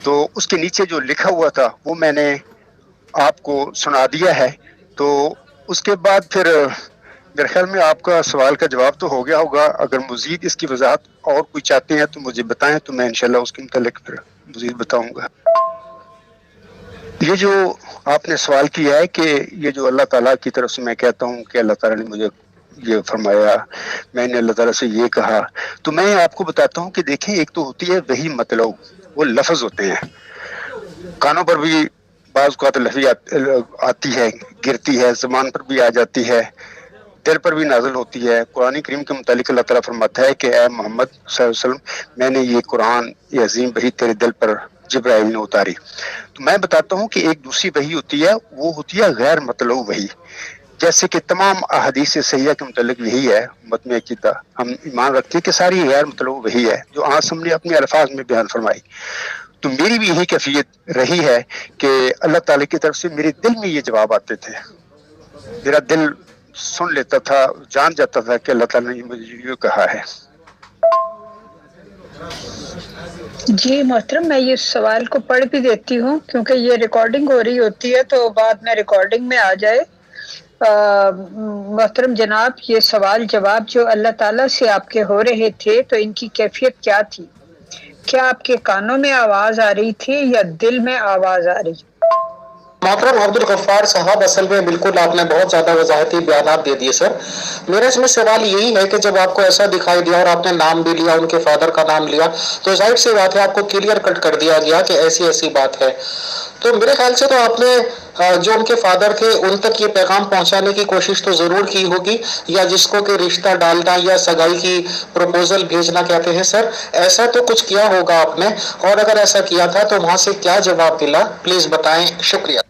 Speaker 2: تو اس کے نیچے جو لکھا ہوا تھا وہ میں نے آپ کو سنا دیا ہے. تو اس کے بعد پھر میرے خیال میں آپ کا سوال کا جواب تو ہو گیا ہوگا. اگر مزید اس کی وضاحت اور کوئی چاہتے ہیں تو مجھے بتائیں, تو میں انشاءاللہ اس کے متعلق پھر مزید بتاؤں گا. یہ جو آپ نے سوال کیا ہے کہ یہ جو اللہ تعالیٰ کی طرف سے میں کہتا ہوں کہ اللہ تعالیٰ نے مجھے یہ فرمایا, میں نے اللہ تعالیٰ سے یہ کہا, تو میں آپ کو بتاتا ہوں کہ دیکھیں, ایک تو ہوتی ہے وہی مطلب, وہ لفظ ہوتے ہیں, کانوں پر بھی بعض اوقات لفظ آتی ہے, گرتی ہے, زبان پر بھی آ جاتی ہے, دل پر بھی نازل ہوتی ہے. قرآن کریم کے متعلق اللہ تعالیٰ فرماتا ہے کہ اے محمد صلی اللہ علیہ وسلم, میں نے یہ قرآن, یہ عظیم وحی تیرے دل پر جبرائیل نے اتاری. تو میں بتاتا ہوں کہ ایک دوسری وحی ہوتی ہے, وہ ہوتی ہے غیر مطلوب وحی. جیسے کہ تمام احادیث صحیحہ کے متعلق یہی ہے, امت میں عقیدہ ہم ایمان رکھتے ہیں کہ ساری غیر مطلوب وحی ہے جو آج ہم نے اپنے الفاظ میں بیان فرمائی. تو میری بھی یہی کیفیت رہی ہے کہ اللہ تعالی کی طرف سے میرے دل میں یہ جواب آتے تھے. میرا دل سن لیتا تھا, جان جاتا تھا کہ اللہ تعالیٰ نے مجھے یہ کہا ہے.
Speaker 3: جی محترم, میں یہ سوال کو پڑھ بھی دیتی ہوں کیونکہ یہ ریکارڈنگ ہو رہی ہوتی ہے تو بعد میں ریکارڈنگ میں آ جائے. محترم جناب, یہ سوال جواب جو اللہ تعالیٰ سے آپ کے ہو رہے تھے تو ان کی کیفیت کیا تھی؟ کیا آپ کے کانوں میں آواز آ رہی تھی یا دل میں آواز آ رہی؟
Speaker 1: محترم عبدالغفار صاحب, اصل میں بالکل آپ نے بہت زیادہ وضاحتی بیانات دے دیے سر. میرا اس میں سوال یہی ہے کہ جب آپ کو ایسا دکھائی دیا اور آپ نے نام بھی لیا, ان کے فادر کا نام لیا, تو ظاہر سی بات ہے آپ کو کلیئر کٹ کر دیا گیا کہ ایسی ایسی بات ہے. تو میرے خیال سے تو آپ نے جو ان کے فادر تھے ان تک یہ پیغام پہنچانے کی کوشش تو ضرور کی ہوگی, یا جس کو کہ رشتہ ڈالنا یا سگائی کی پروپوزل بھیجنا کہتے ہیں سر, ایسا تو کچھ کیا ہوگا آپ نے, اور اگر ایسا کیا تھا تو وہاں سے کیا جواب ملا, پلیز بتائیں, شکریہ.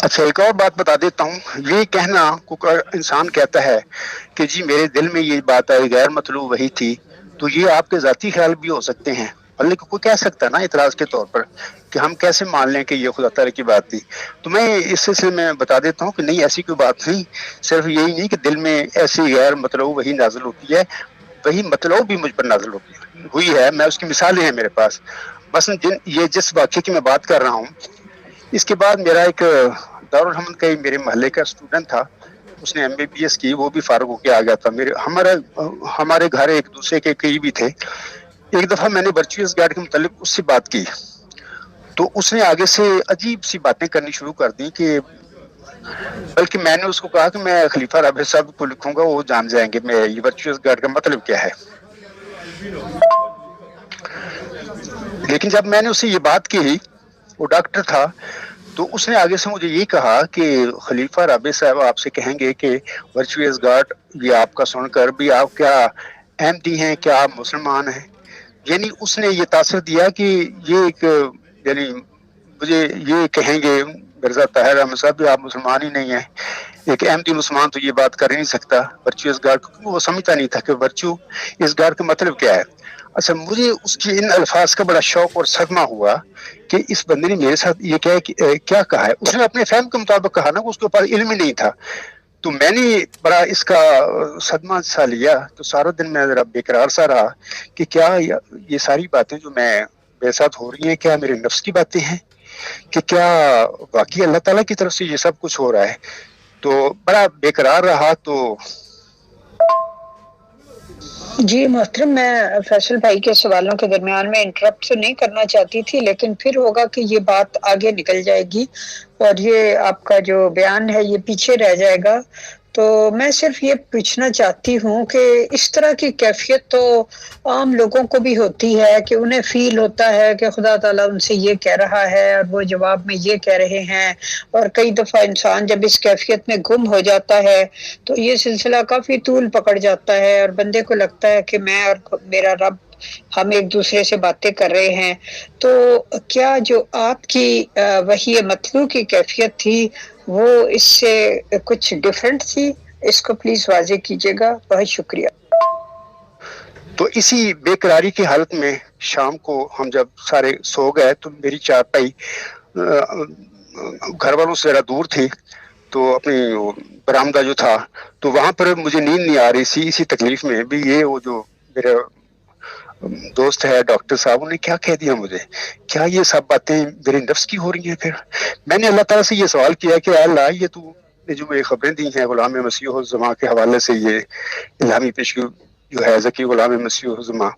Speaker 2: اچھا, ایک اور بات بتا دیتا ہوں. یہ کہنا کوئی انسان کہتا ہے کہ جی میرے دل میں یہ بات آئی, غیر مطلوب وہی تھی, تو یہ آپ کے ذاتی خیال بھی ہو سکتے ہیں. لیکن کوئی کہہ سکتا ہے نا اعتراض کے طور پر کہ ہم کیسے مان لیں کہ یہ خدا تعالی کی بات تھی. تو میں اس سلسلے میں بتا دیتا ہوں کہ نہیں, ایسی کوئی بات نہیں. صرف یہی نہیں کہ دل میں ایسی غیر مطلوب وہی نازل ہوتی ہے, وہی مطلوب بھی مجھ پر نازل ہوئی ہے. میں اس کی مثالیں ہیں میرے پاس. بس یہ جس واقعے کی میں بات کر رہا ہوں, اس کے بعد میرا ایک دارالحمد کا میرے محلے کا اسٹوڈنٹ تھا, اس نے MBBS کی, وہ بھی فارغ ہو کے آ گیا تھا. ہمارے گھر ایک دوسرے کے قریبی تھے. ایک دفعہ میں نے ورچوئس گارڈ کے متعلق اس سے بات کی تو اس نے آگے سے عجیب سی باتیں کرنی شروع کر دی, کہ بلکہ میں نے اس کو کہا کہ میں خلیفہ رابع صاحب کو لکھوں گا, وہ جان جائیں گے میں یہ ورچوئس گارڈ کا مطلب کیا ہے. لیکن جب میں نے اسے یہ بات کی, وہ ڈاکٹر تھا, تو اس نے آگے سے مجھے یہ کہا کہ خلیفہ رابع صاحب آپ سے کہیں گے کہ ورچوئس گارڈ یہ آپ کا سن کر بھی آپ کیا احمدی ہیں, کیا آپ مسلمان ہیں. یعنی اس نے یہ تاثر دیا کہ یہ ایک, یعنی مجھے یہ کہیں گے مرزا طاہر احمد صاحب بھی آپ مسلمان ہی نہیں ہیں. ایک احمدی مسلمان تو یہ بات کر ہی نہیں سکتا ورچوئس گارڈ, کیونکہ وہ سمجھتا نہیں تھا کہ ورچو اس گارڈ کا مطلب کیا ہے. اچھا, مجھے اس کی ان الفاظ کا بڑا شوق اور صدمہ ہوا کہ اس بندے نے میرے ساتھ یہ کیا کہا ہے. اس نے اپنے فہم کے مطابق کہا نا, اس کے اوپر علم ہی نہیں تھا. تو میں نے بڑا اس کا صدمہ سا لیا, تو سارا دن میں ذرا بے قرار سا رہا کہ کیا یہ ساری باتیں جو میرے ساتھ ہو رہی ہیں کیا میرے نفس کی باتیں ہیں, کہ کیا واقعی اللہ تعالیٰ کی طرف سے یہ سب کچھ ہو رہا ہے. تو بڑا بے قرار رہا. تو
Speaker 3: جی محترم, میں فیصل بھائی کے سوالوں کے درمیان میں انٹرپٹ تو نہیں کرنا چاہتی تھی, لیکن پھر ہوگا کہ یہ بات آگے نکل جائے گی اور یہ آپ کا جو بیان ہے یہ پیچھے رہ جائے گا. تو میں صرف یہ پوچھنا چاہتی ہوں کہ اس طرح کی کیفیت تو عام لوگوں کو بھی ہوتی ہے کہ انہیں فیل ہوتا ہے کہ خدا تعالیٰ ان سے یہ کہہ رہا ہے اور وہ جواب میں یہ کہہ رہے ہیں, اور کئی دفعہ انسان جب اس کیفیت میں گم ہو جاتا ہے تو یہ سلسلہ کافی طول پکڑ جاتا ہے اور بندے کو لگتا ہے کہ میں اور میرا رب ہم ایک دوسرے سے باتیں کر رہے ہیں. تو کیا جو آپ کی وحی مطلوع کی کیفیت تھی وہ اس سے کچھ ڈیفرنٹ تھی؟ اس کو پلیز واضح کیجیے گا, بہت شکریہ.
Speaker 2: تو اسی بے قراری کی حالت میں شام کو ہم جب سارے سو گئے تو میری چارپائی گھر والوں سے ذرا دور تھی, تو اپنی برآمدہ جو تھا تو وہاں پر مجھے نیند نہیں آ رہی تھی. اسی تکلیف میں بھی یہ وہ جو میرے دوست ہے ڈاکٹر صاحب, نے کیا کہہ دیا مجھے, کیا یہ سب باتیں میرے نفس کی ہو رہی ہیں. پھر میں نے اللہ تعالیٰ سے یہ سوال کیا کہ اللہ, یہ تو نے جو مجھے خبریں دی ہیں غلام مسیح الزماں کے حوالے سے, یہ الہامی پیشگی جو ہے ذکی غلام مسیح الزماں,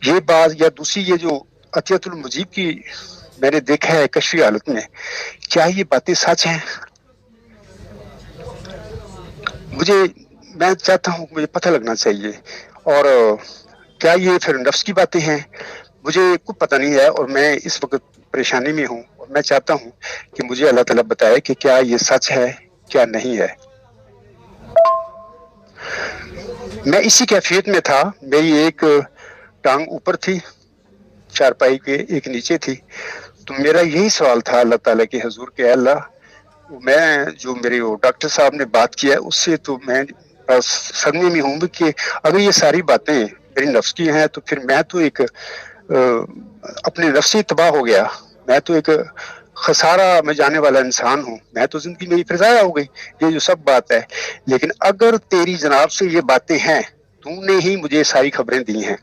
Speaker 2: یہ بات یا دوسری یہ جو عطیت المجیب کی میں نے دیکھا ہے کشفی حالت میں, کیا یہ باتیں سچ ہیں؟ میں چاہتا ہوں مجھے پتہ لگنا چاہیے. اور کیا یہ پھر نفس کی باتیں ہیں؟ مجھے کچھ پتہ نہیں ہے اور میں اس وقت پریشانی میں ہوں, اور میں چاہتا ہوں کہ مجھے اللہ تعالیٰ بتائے کہ کیا یہ سچ ہے کیا نہیں ہے. میں اسی کیفیت میں تھا, میری ایک ٹانگ اوپر تھی چارپائی کے, ایک نیچے تھی. تو میرا یہی سوال تھا اللہ تعالیٰ کے حضور کہ اللہ, میں جو میرے وہ ڈاکٹر صاحب نے بات کیا ہے اس سے تو میں صدمے میں ہوں کہ اگر یہ ساری باتیں میری نفس کی ہیں تو پھر میں تو ایک اپنے نفسی تباہ ہو گیا، میں تو ایک خسارہ میں جانے والا انسان ہوں، میں تو زندگی میری پھر ضائع ہو گئی، یہ جو سب بات ہے۔ لیکن اگر تیری جناب سے یہ باتیں ہیں، تو نے ہی مجھے ساری خبریں دی ہیں،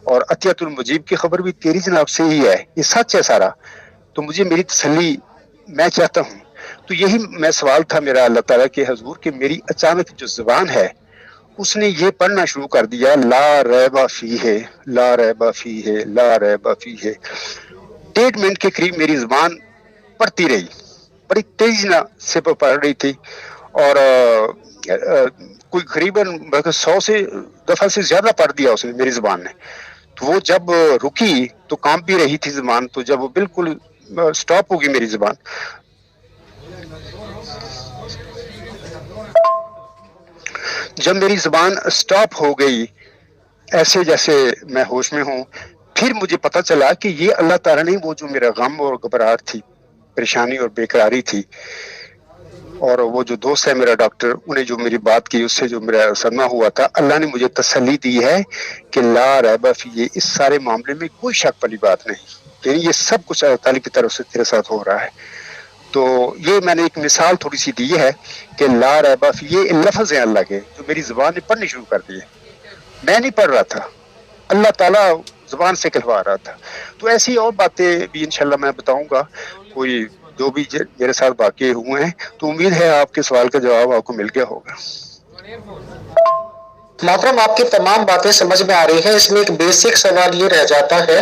Speaker 2: اور عطیت المجیب کی خبر بھی تیری جناب سے ہی ہے، یہ سچ ہے سارا، تو مجھے میری تسلی میں چاہتا ہوں۔ تو یہی میں سوال تھا میرا اللہ تعالیٰ کے حضور کہ میری اچانک جو زبان ہے اس نے یہ پڑھنا شروع کر دیا، لا ریب فیہ، لا ریب فیہ، لا ریب فیہ۔ 1.5 منٹ کے قریب میری زبان پڑھتی رہی، بڑی تیزی سے پڑھ رہی تھی، اور کوئی قریباً 100 دفعہ سے زیادہ پڑھ دیا اس نے میری زبان نے۔ تو وہ جب رکی تو کانپ بھی رہی تھی زبان، تو جب وہ بالکل سٹاپ ہوگی میری زبان، جب میری زبان سٹاپ ہو گئی ایسے جیسے میں ہوش میں ہوں، پھر مجھے پتہ چلا کہ یہ اللہ تعالیٰ نے وہ جو میرا غم اور گھبراہٹ تھی، پریشانی اور بے قراری تھی، اور وہ جو دوست ہے میرا ڈاکٹر، انہیں جو میری بات کی اس سے جو میرا صدمہ ہوا تھا، اللہ نے مجھے تسلی دی ہے کہ لا ریب فیہ، اس سارے معاملے میں کوئی شک والی بات نہیں، یعنی یہ سب کچھ اللہ تعالیٰ کی طرف سے تیرے ساتھ ہو رہا ہے۔ تو یہ میں نے ایک مثال تھوڑی سی دی ہے کہ لا ریب فیہ، یہ لفظ ہیں اللہ کے جو میری زبان نے پڑھنی شروع کر دیے، میں نہیں پڑھ رہا تھا، اللہ تعالیٰ زبان سے کہلوا رہا تھا۔ تو ایسی اور باتیں بھی انشاءاللہ میں بتاؤں گا، کوئی جو بھی میرے ساتھ واقع ہوئے ہیں، تو امید ہے آپ کے سوال کا جواب آپ کو مل گیا ہوگا۔
Speaker 1: محترم آپ کی تمام باتیں سمجھ میں آ رہی ہیں، اس میں ایک بیسک سوال یہ رہ جاتا ہے،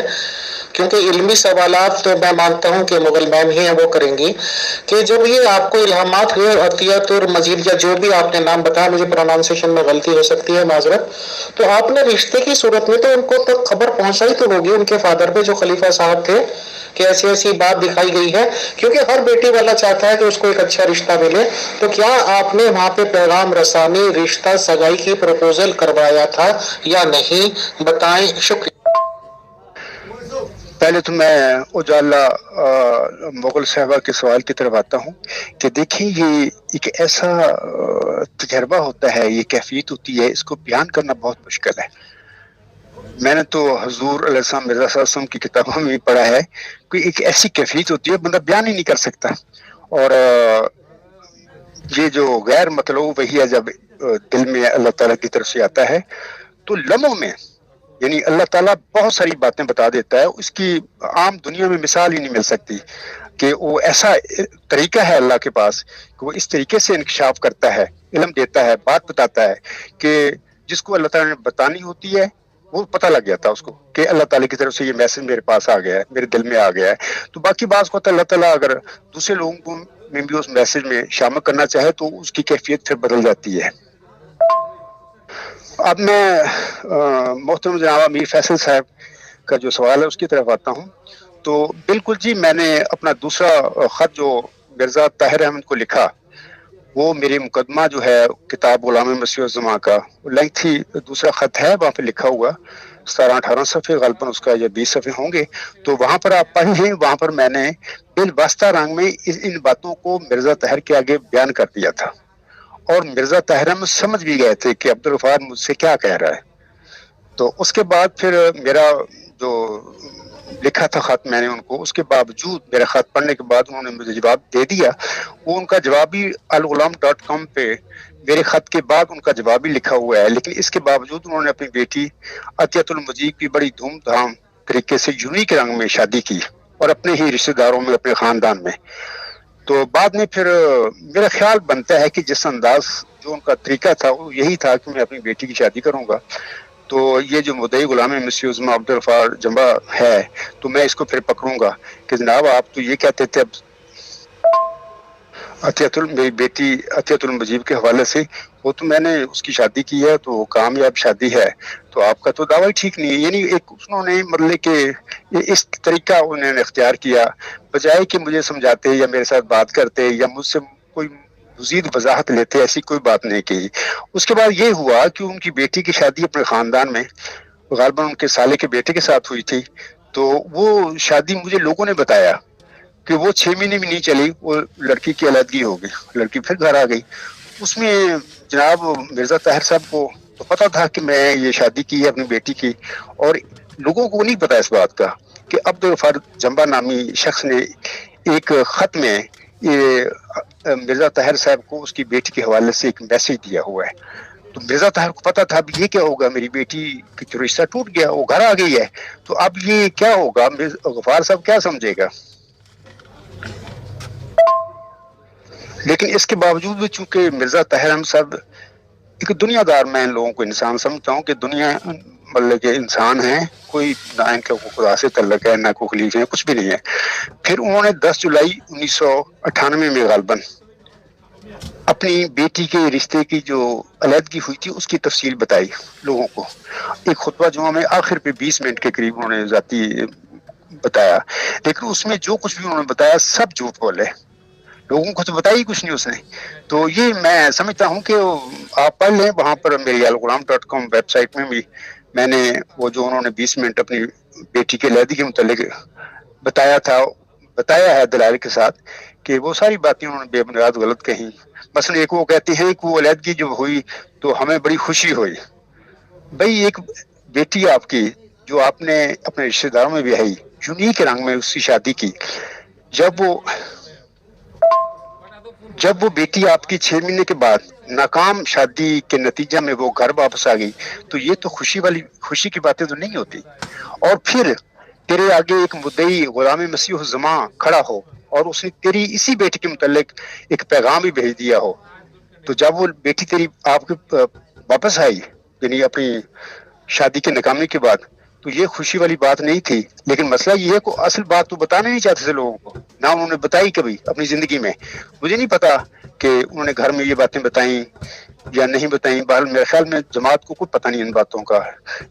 Speaker 1: کیونکہ علمی سوالات تو میں مانتا ہوں کہ مغل میم ہی ہیں وہ کریں گی، کہ جب یہ آپ کو الہامات ہوئے عطیت اور مزید یا جو بھی آپ نے نام بتایا، مجھے پرونانسیشن میں غلطی ہو سکتی ہے معذرت، تو آپ نے رشتے کی صورت میں تو ان کو تک خبر پہنچائی تو ہوگی ان کے فادر پہ جو خلیفہ صاحب تھے کہ ایسی ایسی بات دکھائی گئی ہے، کیونکہ ہر بیٹی والا چاہتا ہے کہ اس کو ایک اچھا رشتہ ملے، تو کیا آپ نے وہاں پہ پیغام رسانی رشتہ سگائی کی پروپوزل کروایا تھا یا نہیں؟ بتائیں، شکریہ۔
Speaker 2: پہلے تو میں اجالا مغل صاحبہ کے سوال کی طرف آتا ہوں کہ دیکھیں یہ ایک ایسا تجربہ ہوتا ہے، یہ کیفیت ہوتی ہے، اس کو بیان کرنا بہت مشکل ہے۔ میں نے تو حضور علیہ السلام مرزا صلی اللہ علیہ وسلم کی کتابوں میں بھی پڑھا ہے کہ ایک ایسی کیفیت ہوتی ہے بندہ بیان ہی نہیں کر سکتا، اور یہ جو غیر مطلوب وہی ہے جب دل میں اللہ تعالیٰ کی طرف سے آتا ہے تو لمحوں میں، یعنی اللہ تعالیٰ بہت ساری باتیں بتا دیتا ہے، اس کی عام دنیا میں مثال ہی نہیں مل سکتی کہ وہ ایسا طریقہ ہے اللہ کے پاس کہ وہ اس طریقے سے انکشاف کرتا ہے، علم دیتا ہے، بات بتاتا ہے کہ جس کو اللہ تعالیٰ نے بتانی ہوتی ہے وہ پتہ لگ جاتا ہے اس کو کہ اللہ تعالیٰ کی طرف سے یہ میسج میرے پاس آ گیا ہے، میرے دل میں آ گیا ہے۔ تو باقی بات کو اللہ تعالیٰ اگر دوسرے لوگوں کو میں بھی اس میسج میں شامل کرنا چاہے تو اس کی کیفیت پھر بدل جاتی ہے۔ اب میں محترم جناب امیر فیصل صاحب کا جو سوال ہے اس کی طرف آتا ہوں۔ تو بالکل جی، میں نے اپنا دوسرا خط جو مرزا طاہر احمد کو لکھا، وہ میرے مقدمہ جو ہے کتاب غلام مسیح الزماں کا لینتھی دوسرا خط ہے، وہاں پہ لکھا ہوا 17-18 صفحے، غالباً اس کا یا 20 صفحے ہوں گے، تو وہاں پر آپ پڑھیں، وہاں پر میں نے بالواسطہ رنگ میں ان باتوں کو مرزا طاہر کے آگے بیان کر دیا تھا، اور مرزا طاہر احمد سمجھ بھی گئے تھے کہ عبدالغفار مجھ سے کیا کہہ رہا ہے۔ تو اس کے بعد پھر میرا جو لکھا تھا خط میں نے ان کو، اس کے باوجود میرا خط پڑھنے کے بعد انہوں نے مجھے جواب دے دیا، وہ ان کا جواب بھی الغلام.com پہ میرے خط کے بعد ان کا جواب بھی لکھا ہوا ہے، لیکن اس کے باوجود انہوں نے اپنی بیٹی عطیت المجید کی بڑی دھوم دھام طریقے سے یونیک رنگ میں شادی کی، اور اپنے ہی رشتہ داروں میں، اپنے خاندان میں۔ تو بعد میں پھر میرا خیال بنتا ہے کہ جس انداز جو ان کا طریقہ تھا وہ یہی تھا کہ میں اپنی بیٹی کی شادی کروں گا، تو یہ جو مدعی غلام مسیح الزماں عبدالغفار جمبا ہے، تو میں اس کو پھر پکڑوں گا کہ جناب آپ تو یہ کہتے تھے اب میری بیٹی عطیت المجید کے حوالے سے، وہ تو میں نے اس کی شادی کی ہے تو کامیاب شادی ہے، تو آپ کا تو دعویٰ ٹھیک نہیں ہے۔ یعنی ایک انہوں نے مطلب کہ اس طریقہ انہوں نے اختیار کیا، بجائے کہ مجھے سمجھاتے یا میرے ساتھ بات کرتے یا مجھ سے کوئی مزید وضاحت لیتے، ایسی کوئی بات نہیں کی۔ اس کے بعد یہ ہوا کہ ان کی بیٹی کی شادی اپنے خاندان میں غالباً ان کے سالے کے بیٹے کے ساتھ ہوئی تھی، تو وہ شادی مجھے لوگوں نے بتایا کہ وہ 6 مہینے بھی نہیں چلی، وہ لڑکی کی علیحدگی ہو گئی، لڑکی پھر گھر آ گئی۔ اس میں جناب مرزا طاہر صاحب کو تو پتا تھا کہ میں یہ شادی کی ہے اپنی بیٹی کی، اور لوگوں کو نہیں پتا اس بات کا کہ عبدالغفار جمبا نامی شخص نے ایک خط میں یہ مرزا طاہر صاحب کو اس کی بیٹی کے حوالے سے ایک میسج دیا ہوا ہے. تو مرزا طاہر کو پتا تھا اب یہ کیا ہوگا، میری بیٹی کی جو رشتہ ٹوٹ گیا، وہ گھر آ گئی ہے، تو اب یہ کیا ہوگا، غفار صاحب کیا سمجھے گا. لیکن اس کے باوجود بھی چونکہ مرزا طاہر احمد صاحب ایک دنیا دار، میں ان لوگوں کو انسان سمجھتا ہوں کہ دنیا مطلب کہ انسان ہیں، کوئی نہ ان کا خدا سے تعلق ہے، نہ کوئی خلیج ہے، کچھ بھی نہیں ہے. پھر انہوں نے 10 جولائی 1998 میں غالباً اپنی بیٹی کے رشتے کی جو علیحدگی ہوئی تھی اس کی تفصیل بتائی لوگوں کو. ایک خطبہ جمعہ میں آخر پہ 20 منٹ کے قریب انہوں نے ذاتی بتایا، لیکن اس میں جو کچھ بھی انہوں نے بتایا سب جھوٹ بولے، لوگوں کو تو بتایا ہی کچھ نہیں اس نے. تو یہ میں سمجھتا ہوں کہ آپ پڑھ لیں وہاں پر میری الغلام.com ویب سائٹ میں بھی میں نے وہ جو انہوں نے 20 منٹ اپنی بیٹی کے علیحدگی کے متعلق بتایا ہے دلائل کے ساتھ، کہ وہ ساری باتیں انہوں نے بے بنیاد غلط کہیں. مثلا ایک وہ کہتے ہیں کہ وہ علیحدگی جب ہوئی تو ہمیں بڑی خوشی ہوئی. بھئی ایک بیٹی آپ کی جو آپ نے اپنے رشتہ داروں میں بھی آئی، یونیک رنگ میں اس کی شادی کی، جب وہ بیٹی آپ کی 6 مہینے کے بعد ناکام شادی کے نتیجہ میں وہ گھر واپس آ گئی، تو یہ تو خوشی کی باتیں تو نہیں ہوتی. اور پھر تیرے آگے ایک مدعی غلام مسیح الزمان کھڑا ہو اور اس نے تیری اسی بیٹی کے متعلق ایک پیغام بھی بھیج دیا ہو، تو جب وہ بیٹی تیری آپ کے واپس آئی یعنی اپنی شادی کے ناکامی کے بعد، تو یہ خوشی والی بات نہیں تھی. لیکن مسئلہ یہ ہے کہ اصل بات تو بتانا نہیں چاہتے تھے لوگوں کو، نہ انہوں نے بتائی کبھی اپنی زندگی میں. مجھے نہیں پتا کہ انہوں نے گھر میں یہ باتیں بتائیں یا نہیں بتائیں، بہرحال میرے خیال میں جماعت کو کوئی پتہ نہیں ان باتوں کا.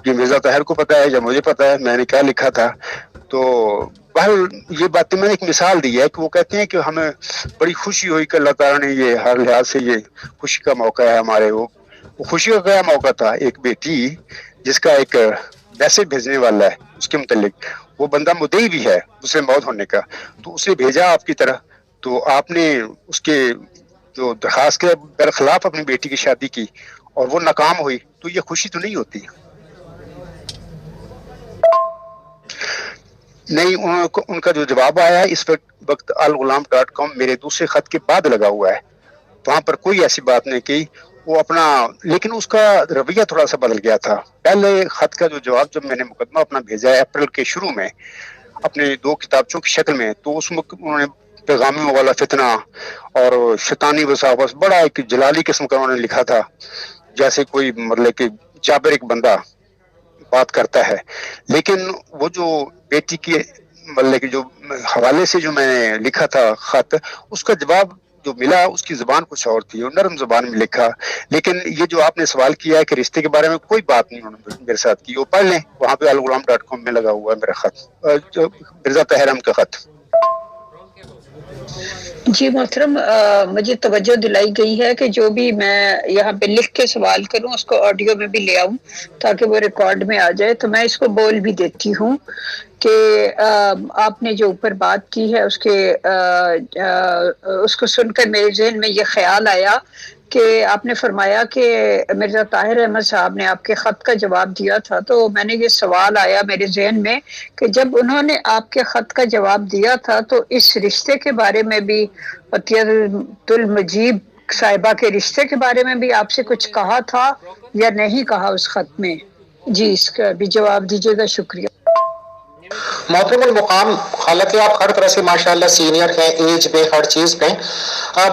Speaker 2: یہ مرزا طاہر کو پتا ہے یا مجھے پتا ہے میں نے کیا لکھا تھا. تو بہرحال یہ باتیں میں نے ایک مثال دی ہے کہ وہ کہتے ہیں کہ ہمیں بڑی خوشی ہوئی کہ اللہ تعالیٰ نے یہ ہر لحاظ سے یہ خوشی کا موقع ہے ہمارے. وہ خوشی کا کیا موقع تھا، ایک بیٹی جس کا ایک میسج بھیجنے والا ہے اس کے متعلق، وہ بندہ مدعی بھی ہے اسے موت ہونے کا، تو اسے بھیجا آپ کی طرح، تو آپ نے اس کے جو درخواست کے برخلاف اپنی بیٹی کی شادی کی اور وہ ناکام ہوئی، تو یہ خوشی تو نہیں ہوتی. نہیں، ان کا جو جواب آیا ہے اس وقت الغلام.com میرے دوسرے خط کے بعد لگا ہوا ہے، وہاں پر کوئی ایسی بات نہیں کی. وہ اپنا، لیکن اس کا رویہ تھوڑا سا بدل گیا تھا. پہلے خط کا جو جواب جب میں نے مقدمہ اپنا بھیجا ہے اپریل کے شروع میں اپنے 2 کتابچوں کی شکل میں، تو اس میں انہوں نے پیغامیوں والا فتنہ اور شیطانی وساوس بڑا ایک جلالی قسم کا انہوں نے لکھا تھا، جیسے کوئی مطلب کہ جابر ایک بندہ بات کرتا ہے. لیکن وہ جو بیٹی کی مطلب کہ جو حوالے سے جو میں نے لکھا تھا خط، اس کا جواب جو ملا اس کی زبان کچھ اور تھی، اور نرم زبان میں لکھا. لیکن یہ جو آپ نے سوال کیا ہے کہ رشتے کے بارے میں، کوئی بات نہیں انہوں نے میرے ساتھ کی. وہ پڑھ لیں وہاں پہ الغلام.com میں لگا ہوا ہے میرا خط، مرزا طاہر احمد کا خط.
Speaker 3: جی محترم، مجھے توجہ دلائی گئی ہے کہ جو بھی میں یہاں پہ لکھ کے سوال کروں اس کو آڈیو میں بھی لے آؤں تاکہ وہ ریکارڈ میں آ جائے. تو میں اس کو بول بھی دیتی ہوں کہ آپ نے جو اوپر بات کی ہے اس کو سن کر میرے ذہن میں یہ خیال آیا کہ آپ نے فرمایا کہ مرزا طاہر احمد صاحب نے آپ کے خط کا جواب دیا تھا. تو میں نے یہ سوال آیا میرے ذہن میں کہ جب انہوں نے آپ کے خط کا جواب دیا تھا تو اس رشتے کے بارے میں بھی، عطیت المجیب صاحبہ کے رشتے کے بارے میں بھی آپ سے کچھ کہا تھا یا نہیں کہا اس خط میں؟ جی اس کا بھی جواب دیجیے گا. شکریہ.
Speaker 1: محترم المقام، حالانکہ آپ ہر طرح سے ماشاءاللہ سینئر ہیں، ایج پہ ہر چیز پہ،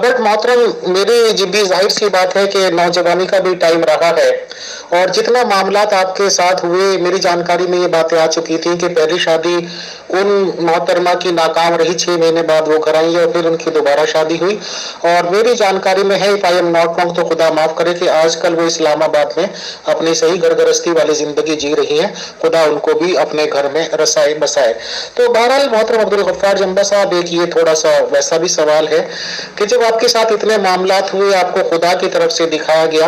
Speaker 1: بٹ محترم میری جب بھی ظاہر سی بات ہے کہ نوجوانی کا بھی ٹائم رہا ہے، اور جتنا معاملات آپ کے ساتھ ہوئے میری جانکاری میں یہ باتیں آ چکی تھی کہ پہلی شادی ان محترمہ کی ناکام رہی، 6 مہینے بعد وہ گھر آئی اور پھر ان کی دوبارہ شادی ہوئی. اور میری جانکاری میں ہے، if I am not wrong تو خدا معاف کرے، کہ آج کل وہ اسلام آباد میں اپنی صحیح گھر گرستی والی زندگی جی رہی ہیں. خدا ان کو بھی اپنے گھر میں رسائے بسائے. تو بہرحال محترم عبدالغفار جمبا صاحب، ایک یہ تھوڑا سا ویسا بھی سوال ہے کہ جب آپ کے ساتھ اتنے معاملات ہوئے، آپ کو خدا کی طرف سے دکھایا گیا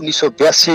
Speaker 2: 1982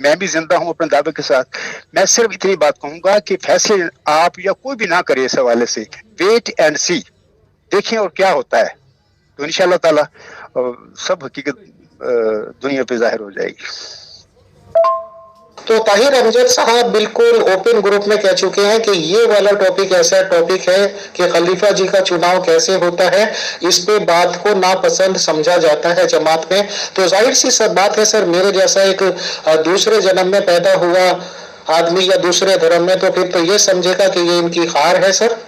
Speaker 2: میں بھی زندہ ہوں اپنے دعوے کے ساتھ. میں صرف اتنی بات کہوں گا کہ فیصلے آپ یا کوئی بھی نہ کرے اس حوالے سے. ویٹ اینڈ سی، دیکھیں اور کیا ہوتا ہے، تو انشاءاللہ تعالی سب حقیقت دنیا پہ ظاہر ہو جائے گی.
Speaker 1: تو طاہر امجد صاحب بالکل اوپن گروپ میں کہہ چکے ہیں کہ یہ والا ٹاپک ایسا ٹاپک ہے کہ خلیفہ جی کا چناؤ کیسے ہوتا ہے، اس پہ بات کو ناپسند سمجھا جاتا ہے جماعت میں. تو ظاہر سی سب بات ہے سر، میرے جیسا ایک دوسرے جنم میں پیدا ہوا آدمی یا دوسرے دھرم میں، تو پھر تو یہ سمجھے گا کہ یہ ان کی ہار ہے سر.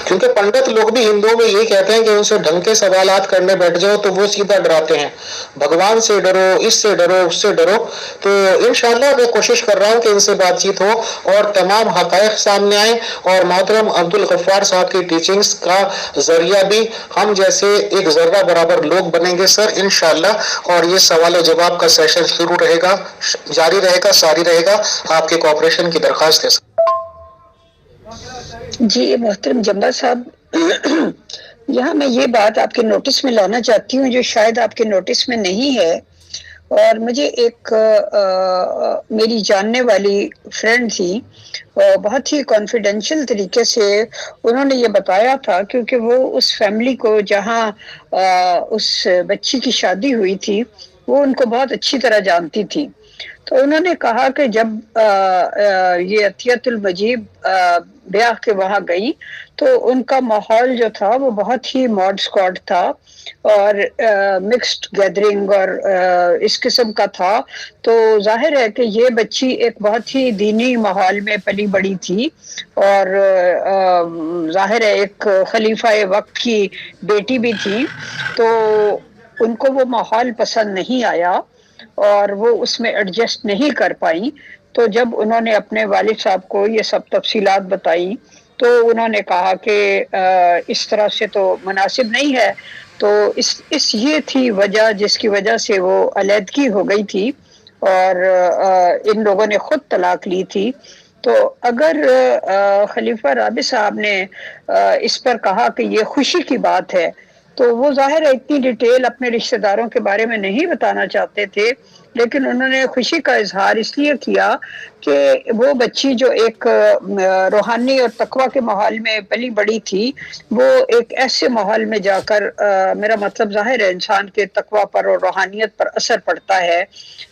Speaker 1: کیونکہ پنڈت لوگ بھی ہندوؤں میں یہ کہتے ہیں کہ ان سے ڈھنگ کے سوالات کرنے بیٹھ جاؤ تو وہ سیدھا ڈراتے ہیں، بھگوان سے ڈرو، اس سے ڈرو، اس سے ڈرو. تو انشاءاللہ میں کوشش کر رہا ہوں کہ ان سے بات چیت ہو اور تمام حقائق سامنے آئیں، اور محترم عبدالغفار صاحب کی ٹیچنگز کا ذریعہ بھی ہم جیسے ایک ذرہ برابر لوگ بنیں گے سر انشاءاللہ. اور یہ سوال و جواب کا سیشن شروع رہے گا، جاری رہے گا، ساری رہے گا. آپ کے کوآپریشن کی درخواست ہے سر.
Speaker 3: جی محترم جمبا صاحب، یہاں میں یہ بات آپ کے نوٹس میں لانا چاہتی ہوں جو شاید آپ کے نوٹس میں نہیں ہے. اور مجھے ایک میری جاننے والی فرینڈ تھی، بہت ہی کانفیڈینشیل طریقے سے انہوں نے یہ بتایا تھا، کیونکہ وہ اس فیملی کو جہاں اس بچی کی شادی ہوئی تھی وہ ان کو بہت اچھی طرح جانتی تھی. تو انہوں نے کہا کہ جب یہ عطیت المجیب بیاہ کے وہاں گئی تو ان کا ماحول جو تھا وہ بہت ہی ماڈ اسکواڈ تھا اور مکسڈ گیدرنگ اور اس قسم کا تھا. تو ظاہر ہے کہ یہ بچی ایک بہت ہی دینی ماحول میں پلی بڑی تھی، اور ظاہر ہے ایک خلیفہ وقت کی بیٹی بھی تھی. تو ان کو وہ ماحول پسند نہیں آیا اور وہ اس میں ایڈجسٹ نہیں کر پائی. تو جب انہوں نے اپنے والد صاحب کو یہ سب تفصیلات بتائی تو انہوں نے کہا کہ اس طرح سے تو مناسب نہیں ہے. تو اس یہ تھی وجہ جس کی وجہ سے وہ علیحدگی ہو گئی تھی اور ان لوگوں نے خود طلاق لی تھی. تو اگر خلیفہ رابع صاحب نے اس پر کہا کہ یہ خوشی کی بات ہے تو وہ ظاہر ہے اتنی ڈیٹیل اپنے رشتہ داروں کے بارے میں نہیں بتانا چاہتے تھے، لیکن انہوں نے خوشی کا اظہار اس لیے کیا کہ وہ بچی جو ایک روحانی اور تقوی کے ماحول میں پلی بڑی تھی وہ ایک ایسے ماحول میں جا کر میرا مطلب ظاہر ہے انسان کے تقوی پر اور روحانیت پر اثر پڑتا ہے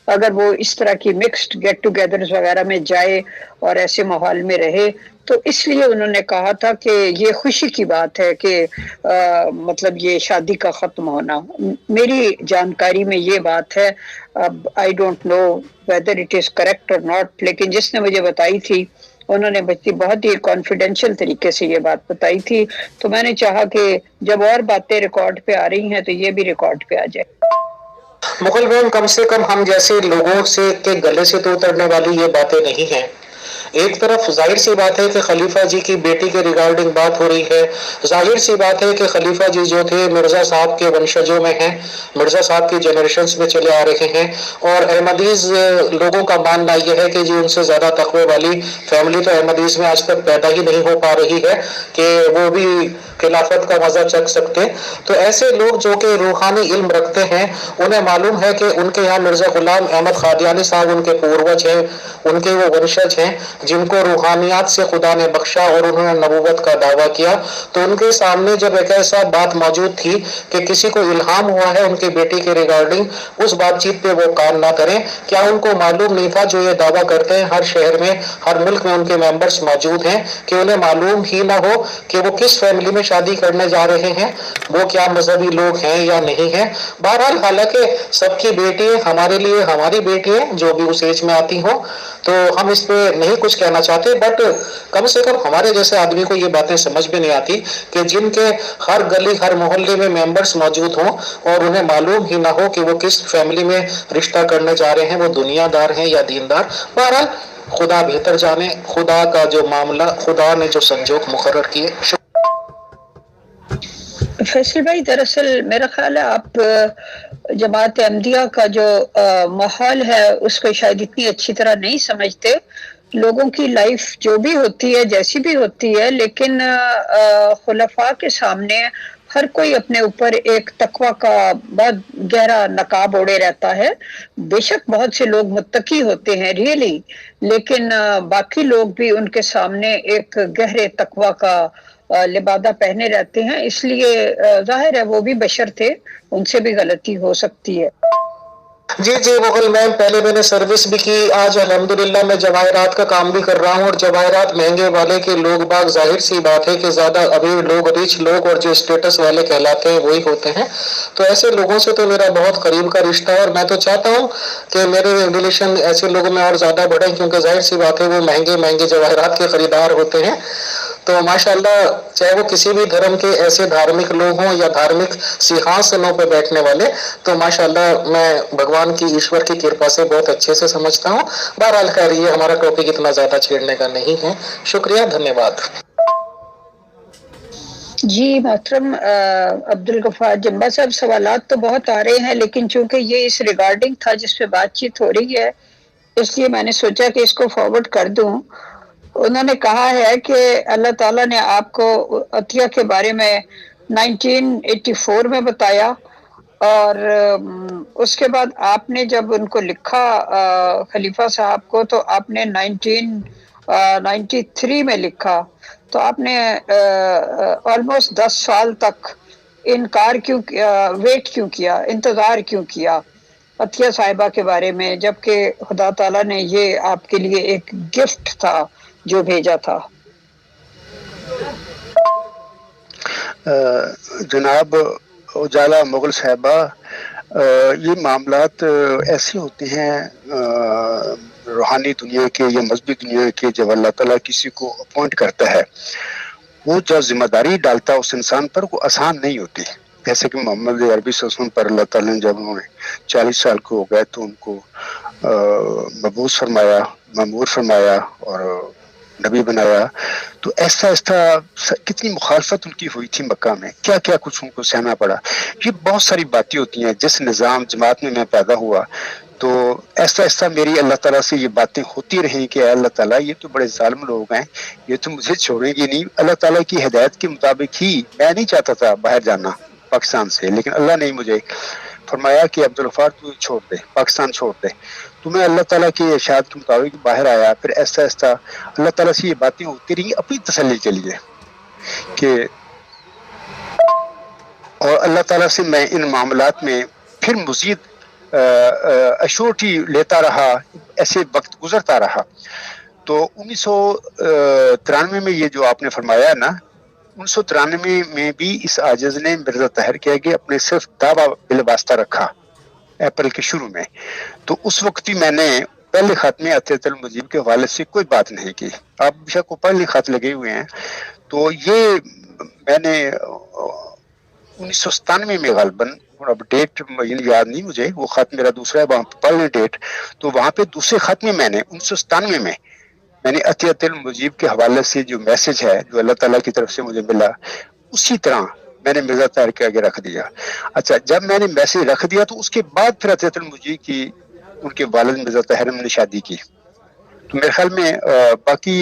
Speaker 3: اگر وہ اس طرح کی مکسڈ گیٹ ٹوگیدرز وغیرہ میں جائے اور ایسے ماحول میں رہے. تو اس لیے انہوں نے کہا تھا کہ یہ خوشی کی بات ہے کہ مطلب یہ شادی کا ختم ہونا. میری جانکاری میں یہ بات ہے، اب I don't know whether it is correct or not, لیکن جس نے مجھے بتائی تھی انہوں نے بہت ہی کانفیڈینشیل طریقے سے یہ بات بتائی تھی. تو میں نے چاہا کہ جب اور باتیں ریکارڈ پہ آ رہی ہیں تو یہ بھی ریکارڈ پہ آ جائے.
Speaker 1: مغل بہن کم سے کم ہم جیسے لوگوں سے کے گلے سے تو اترنے والی یہ باتیں نہیں ہیں. ایک طرف ظاہر سی بات ہے کہ خلیفہ جی کی بیٹی کے ریگارڈنگ بات ہو رہی ہے، ظاہر سی بات ہے کہ خلیفہ جی جو تھے مرزا صاحب کے ونشجوں میں ہیں، مرزا صاحب کی جنریشنز میں چلے آ رہے ہیں، اور احمدیز لوگوں کا ماننا یہ ہے کہ جی ان سے زیادہ تقوی والی فیملی تو احمدیز میں آج تک پیدا ہی نہیں ہو پا رہی ہے کہ وہ بھی خلافت کا مزہ چکھ سکتے. تو ایسے لوگ جو کہ روحانی علم رکھتے ہیں انہیں معلوم ہے کہ ان کے یہاں مرزا غلام احمد قادیانی صاحب ان کے پوروج ہیں، ان کے وہ ونشج ہیں جن کو روحانیات سے خدا نے بخشا اور انہوں نے نبوت کا دعویٰ کیا. تو ان کے سامنے جب ایک ایسا بات موجود تھی کہ کسی کو الہام ہوا ہے ان کی بیٹی کے ریگارڈنگ، اس بات چیت پہ وہ کام نہ کریں. کیا ان کو معلوم نہیں تھا جو یہ دعویٰ کرتے ہیں ہر شہر میں ہر ملک میں ان کے ممبرز موجود ہیں، کہ انہیں معلوم ہی نہ ہو کہ وہ کس فیملی میں شادی کرنے جا رہے ہیں، وہ کیا مذہبی لوگ ہیں یا نہیں ہیں. بہرحال حالانکہ سب کی بیٹی ہمارے لیے ہماری بیٹی ہے جو بھی اس ایج میں آتی ہوں، تو ہم اس پہ نہیں کچھ کہنا چاہتے، بٹ کم سے کم ہمارے جیسے آدمی کو یہ باتیں سمجھ میں نہیں آتی کہ جن کے ہر گلی ہر محلے میں ممبرز موجود ہوں اور انہیں معلوم ہی نہ ہو کہ وہ کس فیملی میں رشتہ کرنے جا رہے ہیں، وہ دنیا دار ہیں یا دیندار. بہرحال خدا بہتر جانے، خدا کا جو معاملہ، خدا نے جو سنجوگ مقرر کیے.
Speaker 3: فیصل بھائی دراصل میرا خیال ہے آپ جماعت احمدیہ کا جو ماحول ہے اس کو شاید اتنی اچھی طرح نہیں سمجھتے. لوگوں کی لائف جو بھی ہوتی ہے جیسی بھی ہوتی ہے، لیکن خلفاء کے سامنے ہر کوئی اپنے اوپر ایک تقوی کا بہت گہرا نقاب اوڑے رہتا ہے. بے شک بہت سے لوگ متقی ہوتے ہیں ریئلی، لیکن باقی لوگ بھی ان کے سامنے ایک گہرے تقوی کا لبادہ پہنے رہتے ہیں. اس لیے ظاہر ہے وہ بھی بشر تھے، ان سے بھی غلطی ہو سکتی ہے.
Speaker 1: جی مغل میم، پہلے میں نے سروس بھی کی، آج الحمدللہ میں جواہرات کا کام بھی کر رہا ہوں، اور جواہرات مہنگے والے کے لوگ باغ ظاہر سی بات ہے کہ زیادہ ابھی لوگ ریچ لوگ اور جو اسٹیٹس والے کہلاتے ہیں وہی ہوتے ہیں. تو ایسے لوگوں سے تو میرا بہت قریب کا رشتہ ہے، اور میں تو چاہتا ہوں کہ میرے ریلیشن ایسے لوگوں میں اور زیادہ بڑھیں، کیونکہ ظاہر سی بات ہے وہ مہنگے جواہرات کے خریدار ہوتے ہیں. تو ماشاءاللہ چاہے وہ کسی بھی دھرم کے ایسے دھارمک لوگ ہوں یا دھارمک سنہاسنوں پہ بیٹھنے والے، تو ماشاءاللہ میں بھگوان کی ایشور کی کرپا سے بہت اچھے سے سمجھتا ہوں. بہرحال خیر، یہ ہمارا ٹاپک اتنا زیادہ چھیڑنے کا نہیں ہے. شکریہ، دھنیہ واد.
Speaker 3: جی محترم عبدالغفار جمبا صاحب، سوالات تو بہت آ رہے ہیں، لیکن چونکہ یہ اس ریگارڈنگ تھا جس پہ بات چیت ہو رہی ہے، اس لیے میں نے سوچا کہ اس کو فارورڈ کر دوں. انہوں نے کہا ہے کہ اللہ تعالیٰ نے آپ کو عطیہ کے بارے میں 1984 میں بتایا، اور اس کے بعد آپ نے جب ان کو لکھا خلیفہ صاحب کو، تو آپ نے 1993 میں لکھا. تو آپ نے آلموسٹ 10 سال تک انکار کیوں کیا، ویٹ کیوں کیا، انتظار کیوں کیا عطیہ صاحبہ کے بارے میں، جبکہ خدا تعالیٰ نے یہ آپ کے لیے ایک گفٹ تھا جو بھیجا تھا؟
Speaker 2: جناب اجالا مغل صاحبہ، یہ معاملات ایسے ہوتے ہیں روحانی دنیا کے یا مذہبی دنیا کے، جب اللہ تعالیٰ کسی کو اپوائنٹ کرتا ہے، وہ جو ذمہ داری ڈالتا ہے اس انسان پر، وہ آسان نہیں ہوتی. جیسے کہ محمد عربی صلی اللہ علیہ وسلم پر اللہ تعالیٰ نے جب انہوں نے 40 سال کو ہو گئے تو ان کو مبعوث فرمایا، مأمور فرمایا اور نبی بنایا، تو ایسا کتنی مخالفت ان کی ہوئی تھی مکہ میں، کیا کیا کچھ ان کو سہنا پڑا. یہ بہت ساری باتیں ہوتی ہیں. جس نظام جماعت میں پیدا ہوا، تو ایسا میری اللہ تعالیٰ سے یہ باتیں ہوتی رہیں کہ اے اللہ تعالیٰ، یہ تو بڑے ظالم لوگ ہیں، یہ تو مجھے چھوڑیں گے نہیں. اللہ تعالیٰ کی ہدایت کے مطابق ہی میں نہیں چاہتا تھا باہر جانا پاکستان سے، لیکن اللہ نے مجھے فرمایا کہ عبدالغفار تو چھوڑ دے، پاکستان چھوڑ دے. تو میں اللہ تعالیٰ کے ارشاد کے مطابق باہر آیا. پھر ایسا اللہ تعالیٰ سے یہ باتیں ہوتی رہی اپنی تسلی کے لیے، کہ اور اللہ تعالیٰ سے میں ان معاملات میں پھر مزید ایشورٹی لیتا رہا. ایسے وقت گزرتا رہا. تو 1993 میں یہ جو آپ نے فرمایا نا، 1993 میں بھی اس عاجز نے مرزا طاہر کیا کہ اپنے صرف دعویٰ بالواسطہ رکھا اپریل کے شروع میں. تو اس وقت ہی میں نے پہلے خط میں عطیۃ المجیب کے حوالے سے کوئی بات نہیں کی. آپ بے شک کو پہلے خط لگے ہوئے ہیں. تو یہ میں نے 1997 میں غالباً، اب ڈیٹ یاد نہیں مجھے، وہ خط میرا دوسرا ہے، وہاں پہ پہلے ڈیٹ، تو وہاں پہ دوسرے خط میں میں نے 1997 میں نے عطیۃ المجیب کے حوالے سے جو میسج ہے جو اللہ تعالیٰ کی طرف سے مجھے ملا، اسی طرح میں نے مرزا طاہر کے آگے رکھ دیا. اچھا، جب میں نے میسج رکھ دیا تو اس کے بعد پھر عطیۃ المجیب کی ان کے والد مرزا طاہر نے شادی کی. تو میرے خیال میں باقی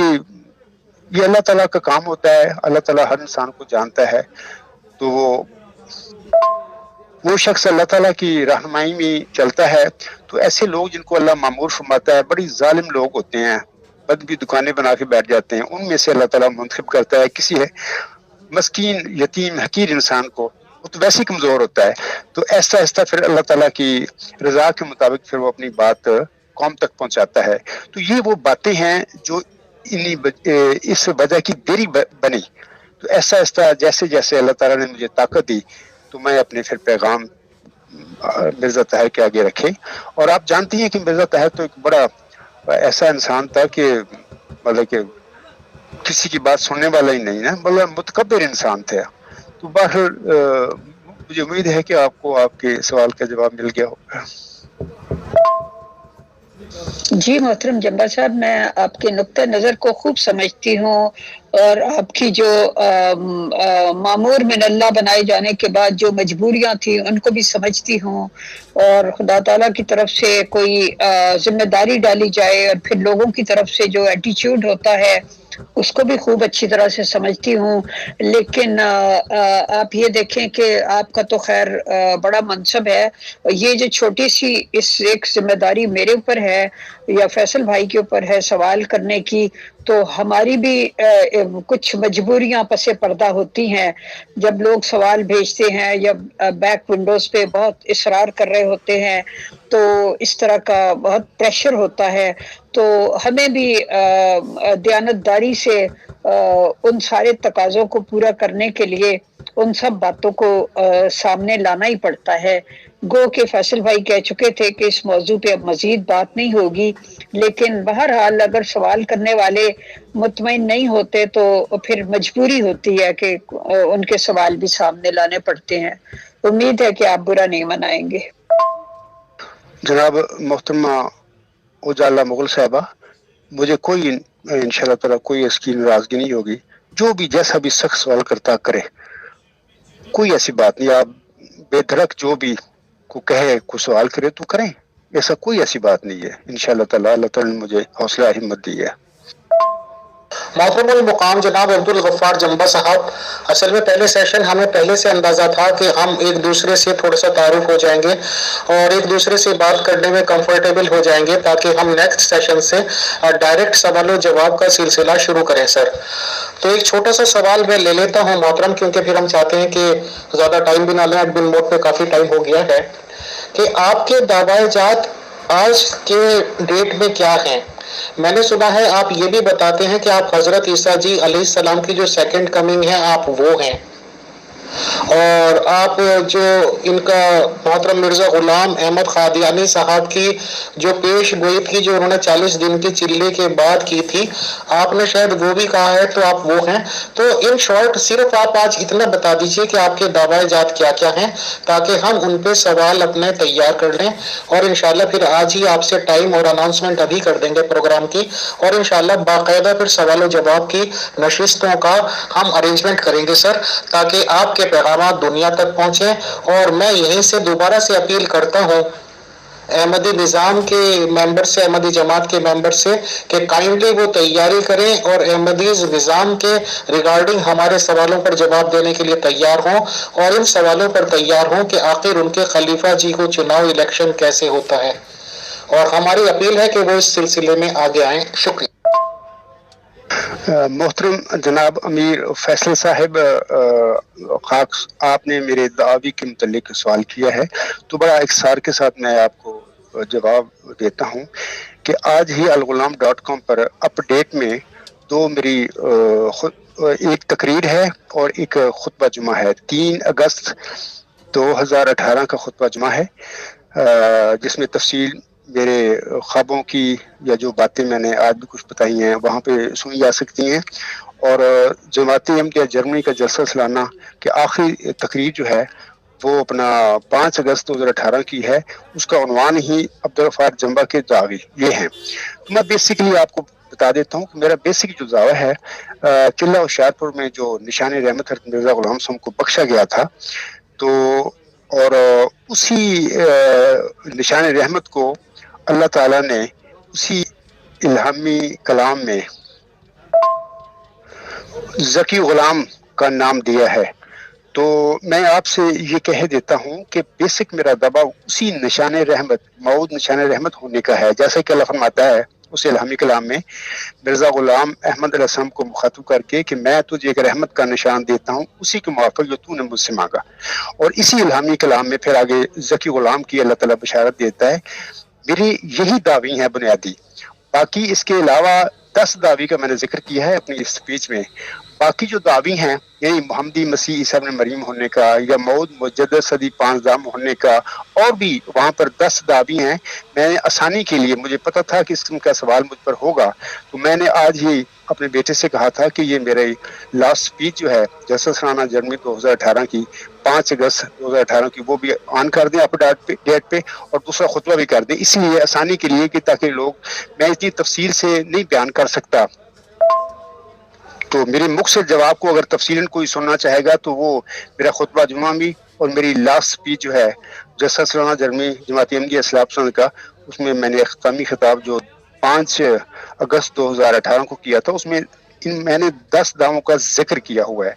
Speaker 2: یہ اللہ تعالیٰ کا کام ہوتا ہے. اللہ تعالیٰ ہر انسان کو جانتا ہے. تو وہ شخص اللہ تعالیٰ کی رہنمائی میں چلتا ہے. تو ایسے لوگ جن کو اللہ مامور فرماتا ہے، بڑی ظالم لوگ ہوتے ہیں، بد بھی دکانیں بنا کے بیٹھ جاتے ہیں، ان میں سے اللہ تعالیٰ منتخب کرتا ہے کسی مسکین یتیم حقیر انسان کو، وہ تو ویسے ہی کمزور ہوتا ہے. تو ایسا پھر اللہ تعالیٰ کی رضا کے مطابق پھر وہ اپنی بات قوم تک پہنچاتا ہے. تو یہ وہ باتیں ہیں جو اس وجہ کی دیری بنی. تو ایسا جیسے جیسے اللہ تعالیٰ نے مجھے طاقت دی، تو میں اپنے پھر پیغام مرزا طاہر کے آگے رکھے. اور آپ جانتی ہیں کہ مرزا طاہر تو ایک بڑا ایسا انسان تھا کہ مطلب کہ کسی کی بات سننے والا ہی نہیں نا، بڑا متکبر انسان تھا. تو باہر مجھے امید ہے کہ آپ کو آپ کے سوال کا جواب مل گیا ہوگا.
Speaker 3: جی محترم جمبا صاحب، میں آپ کے نقطہ نظر کو خوب سمجھتی ہوں، اور آپ کی جو مامور من اللہ بنائے جانے کے بعد جو مجبوریاں تھیں ان کو بھی سمجھتی ہوں. اور خدا تعالیٰ کی طرف سے کوئی ذمہ داری ڈالی جائے اور پھر لوگوں کی طرف سے جو ایٹیچیوڈ ہوتا ہے اس کو بھی خوب اچھی طرح سے سمجھتی ہوں. لیکن آپ یہ دیکھیں کہ آپ کا تو خیر بڑا منصب ہے، یہ جو چھوٹی سی اس ایک ذمہ داری میرے اوپر ہے یا فیصل بھائی کے اوپر ہے سوال کرنے کی، تو ہماری بھی کچھ مجبوریاں پس پردہ ہوتی ہیں. جب لوگ سوال بھیجتے ہیں یا بیک ونڈوز پہ بہت اصرار کر رہے ہوتے ہیں تو اس طرح کا بہت پریشر ہوتا ہے، تو ہمیں بھی دیانتداری سے ان سارے تقاضوں کو پورا کرنے کے لیے ان سب باتوں کو سامنے لانا ہی پڑتا ہے. گو کہ فیصل بھائی کہہ چکے تھے کہ اس موضوع پہ اب مزید بات نہیں ہوگی، لیکن بہرحال اگر سوال کرنے والے مطمئن نہیں ہوتے تو پھر مجبوری ہوتی ہے کہ ان کے سوال بھی سامنے لانے پڑتے ہیں. امید ہے کہ آپ برا نہیں منائیں گے.
Speaker 2: جناب محترمہ اجالا مغل صاحبہ، مجھے کوئی انشاءاللہ تعالیٰ کوئی اس کی ناراضگی نہیں ہوگی. جو بھی جیسا بھی سخت سوال کرتا کرے، کوئی ایسی بات نہیں. آپ بے دھڑک جو بھی کو کہے کوئی سوال کرے تو کریں، ایسا کوئی ایسی بات نہیں ہے. انشاءاللہ تعالیٰ اللہ تعالیٰ نے مجھے حوصلہ ہمت دی ہے.
Speaker 1: محترم المقام جناب عبدالغفار جمبا صاحب، اصل میں پہلے سیشن ہمیں پہلے سے اندازہ تھا کہ ہم ایک دوسرے سے تھوڑا سا تعارف ہو جائیں گے اور ایک دوسرے سے بات کرنے میں کمفرٹیبل ہو جائیں گے تاکہ ہم نیکسٹ سیشن سے ڈائریکٹ سوال و جواب کا سلسلہ شروع کریں. سر تو ایک چھوٹا سا سوال میں لے لیتا ہوں محترم، کیونکہ پھر ہم چاہتے ہیں کہ زیادہ ٹائم بھی نہ لیں، ایڈمن موڈ پہ کافی ٹائم ہو گیا ہے، کہ آپ کے دعوائے جات آج کے ڈیٹ میں کیا ہیں؟ میں نے سنا ہے آپ یہ بھی بتاتے ہیں کہ آپ حضرت عیسیٰ جی علیہ السلام کی جو سیکنڈ کمنگ ہے آپ وہ ہیں، اور آپ جو ان کا محترم مرزا غلام احمد قادیانی صاحب کی جو پیش گوئی تھی جو انہوں نے 40 دن کی چلے کے بعد کی تھی، آپ نے شاید وہ بھی کہا ہے، تو آپ وہ ہیں. تو ان شارٹ صرف آپ آج اتنا بتا دیجئے کہ آپ کے دعوائے جات کیا کیا ہیں تاکہ ہم ان پہ سوال اپنے تیار کر لیں، اور انشاءاللہ پھر آج ہی آپ سے ٹائم اور اناؤنسمنٹ ابھی کر دیں گے پروگرام کی، اور انشاءاللہ باقاعدہ پھر سوال و جواب کی نشستوں کا ہم ارینجمنٹ کریں گے سر، تاکہ آپ کے پیغامات دنیا تک پہنچیں. اور میں یہیں سے دوبارہ سے اپیل کرتا ہوں احمدی نظام کے ممبر سے، احمدی جماعت کے ممبر سے، کہ کائنڈلی وہ تیاری کریں اور احمدی نظام کے ریگارڈنگ ہمارے سوالوں پر جواب دینے کے لیے تیار ہوں، اور ان سوالوں پر تیار ہوں کہ آخر ان کے خلیفہ جی کو چناؤ الیکشن کیسے ہوتا ہے، اور ہماری اپیل ہے کہ وہ اس سلسلے میں آگے آئیں. شکریہ.
Speaker 2: محترم جناب امیر فیصل صاحب، خاک آپ نے میرے دعوی کے متعلق سوال کیا ہے، تو بڑا اختصار کے ساتھ میں آپ کو جواب دیتا ہوں کہ آج ہی الغلام.com پر اپ ڈیٹ میں دو میری ایک تقریر ہے اور ایک خطبہ جمعہ ہے. 3 اگست 2018 کا خطبہ جمعہ ہے، جس میں تفصیل میرے خوابوں کی یا جو باتیں میں نے آج بھی کچھ بتائی ہیں وہاں پہ سنی جا سکتی ہیں. اور جماعت احمدیہ جرمنی کا جلسہ سالانہ کہ آخری تقریر جو ہے وہ اپنا 5 اگست 2018 کی ہے، اس کا عنوان ہی عبدالغفار جمبا کے دعوی یہ ہیں. تو میں بیسکلی آپ کو بتا دیتا ہوں کہ میرا بیسک جو دعویٰ ہے، قلعہ ہوشیارپور میں جو نشان رحمت حضرت مرزا غلام صاحب کو بخشا گیا تھا، تو اور اسی نشان رحمت کو اللہ تعالیٰ نے اسی الہامی کلام میں ذکی غلام کا نام دیا ہے. تو میں آپ سے یہ کہہ دیتا ہوں کہ بیسک میرا دباؤ اسی نشان رحمت، موعود نشان رحمت ہونے کا ہے، جیسا کہ اللہ فرماتا ہے اس الہامی کلام میں مرزا غلام احمد علیہ السلام کو مخاطب کر کے کہ میں تجھے ایک رحمت کا نشان دیتا ہوں اسی کے موافق جو تو نے مجھ سے مانگا. اور اسی الہامی کلام میں پھر آگے ذکی غلام کی اللہ تعالیٰ بشارت دیتا ہے. میری یہی دعوی ہیں بنیادی، باقی اس کے علاوہ 10 دعوی کا میں نے ذکر کیا ہے اپنی اس سپیچ میں. باقی جو دعوی ہیں یعنی محمدی مسیح عیسیٰ ابن مریم ہونے کا یا موعود مجدد صدی 15 ہونے کا، اور بھی وہاں پر 10 دعوی ہیں. میں نے آسانی کے لیے، مجھے پتا تھا کہ اس قسم کا سوال مجھ پر ہوگا، تو میں نے آج ہی اپنے بیٹے سے کہا تھا کہ یہ میرے لاسٹ سپیچ جو ہے جلسہ سالانہ جرمنی 2018 کی 5 اگست 2018 کی وہ بھی آن کر دیں اپ ڈیٹ پہ، اور دوسرا خطبہ بھی کر دیں، اس لیے آسانی کے لیے کہ تاکہ لوگ، میں اتنی تفصیل سے نہیں بیان کر سکتا، تو میرے مختصر جواب کو اگر تفصیلاً کوئی سننا چاہے گا تو وہ میرا خطبہ جمعہ بھی اور میری لاسٹ اسپیچ جو ہے جیسا سالانہ جرمی جماعت احمدیہ اصلاح پسند کا، اس میں میں نے اختتامی خطاب جو 5 اگست 2018 کو کیا تھا، اس میں میں نے 10 دعووں کا ذکر کیا ہوا ہے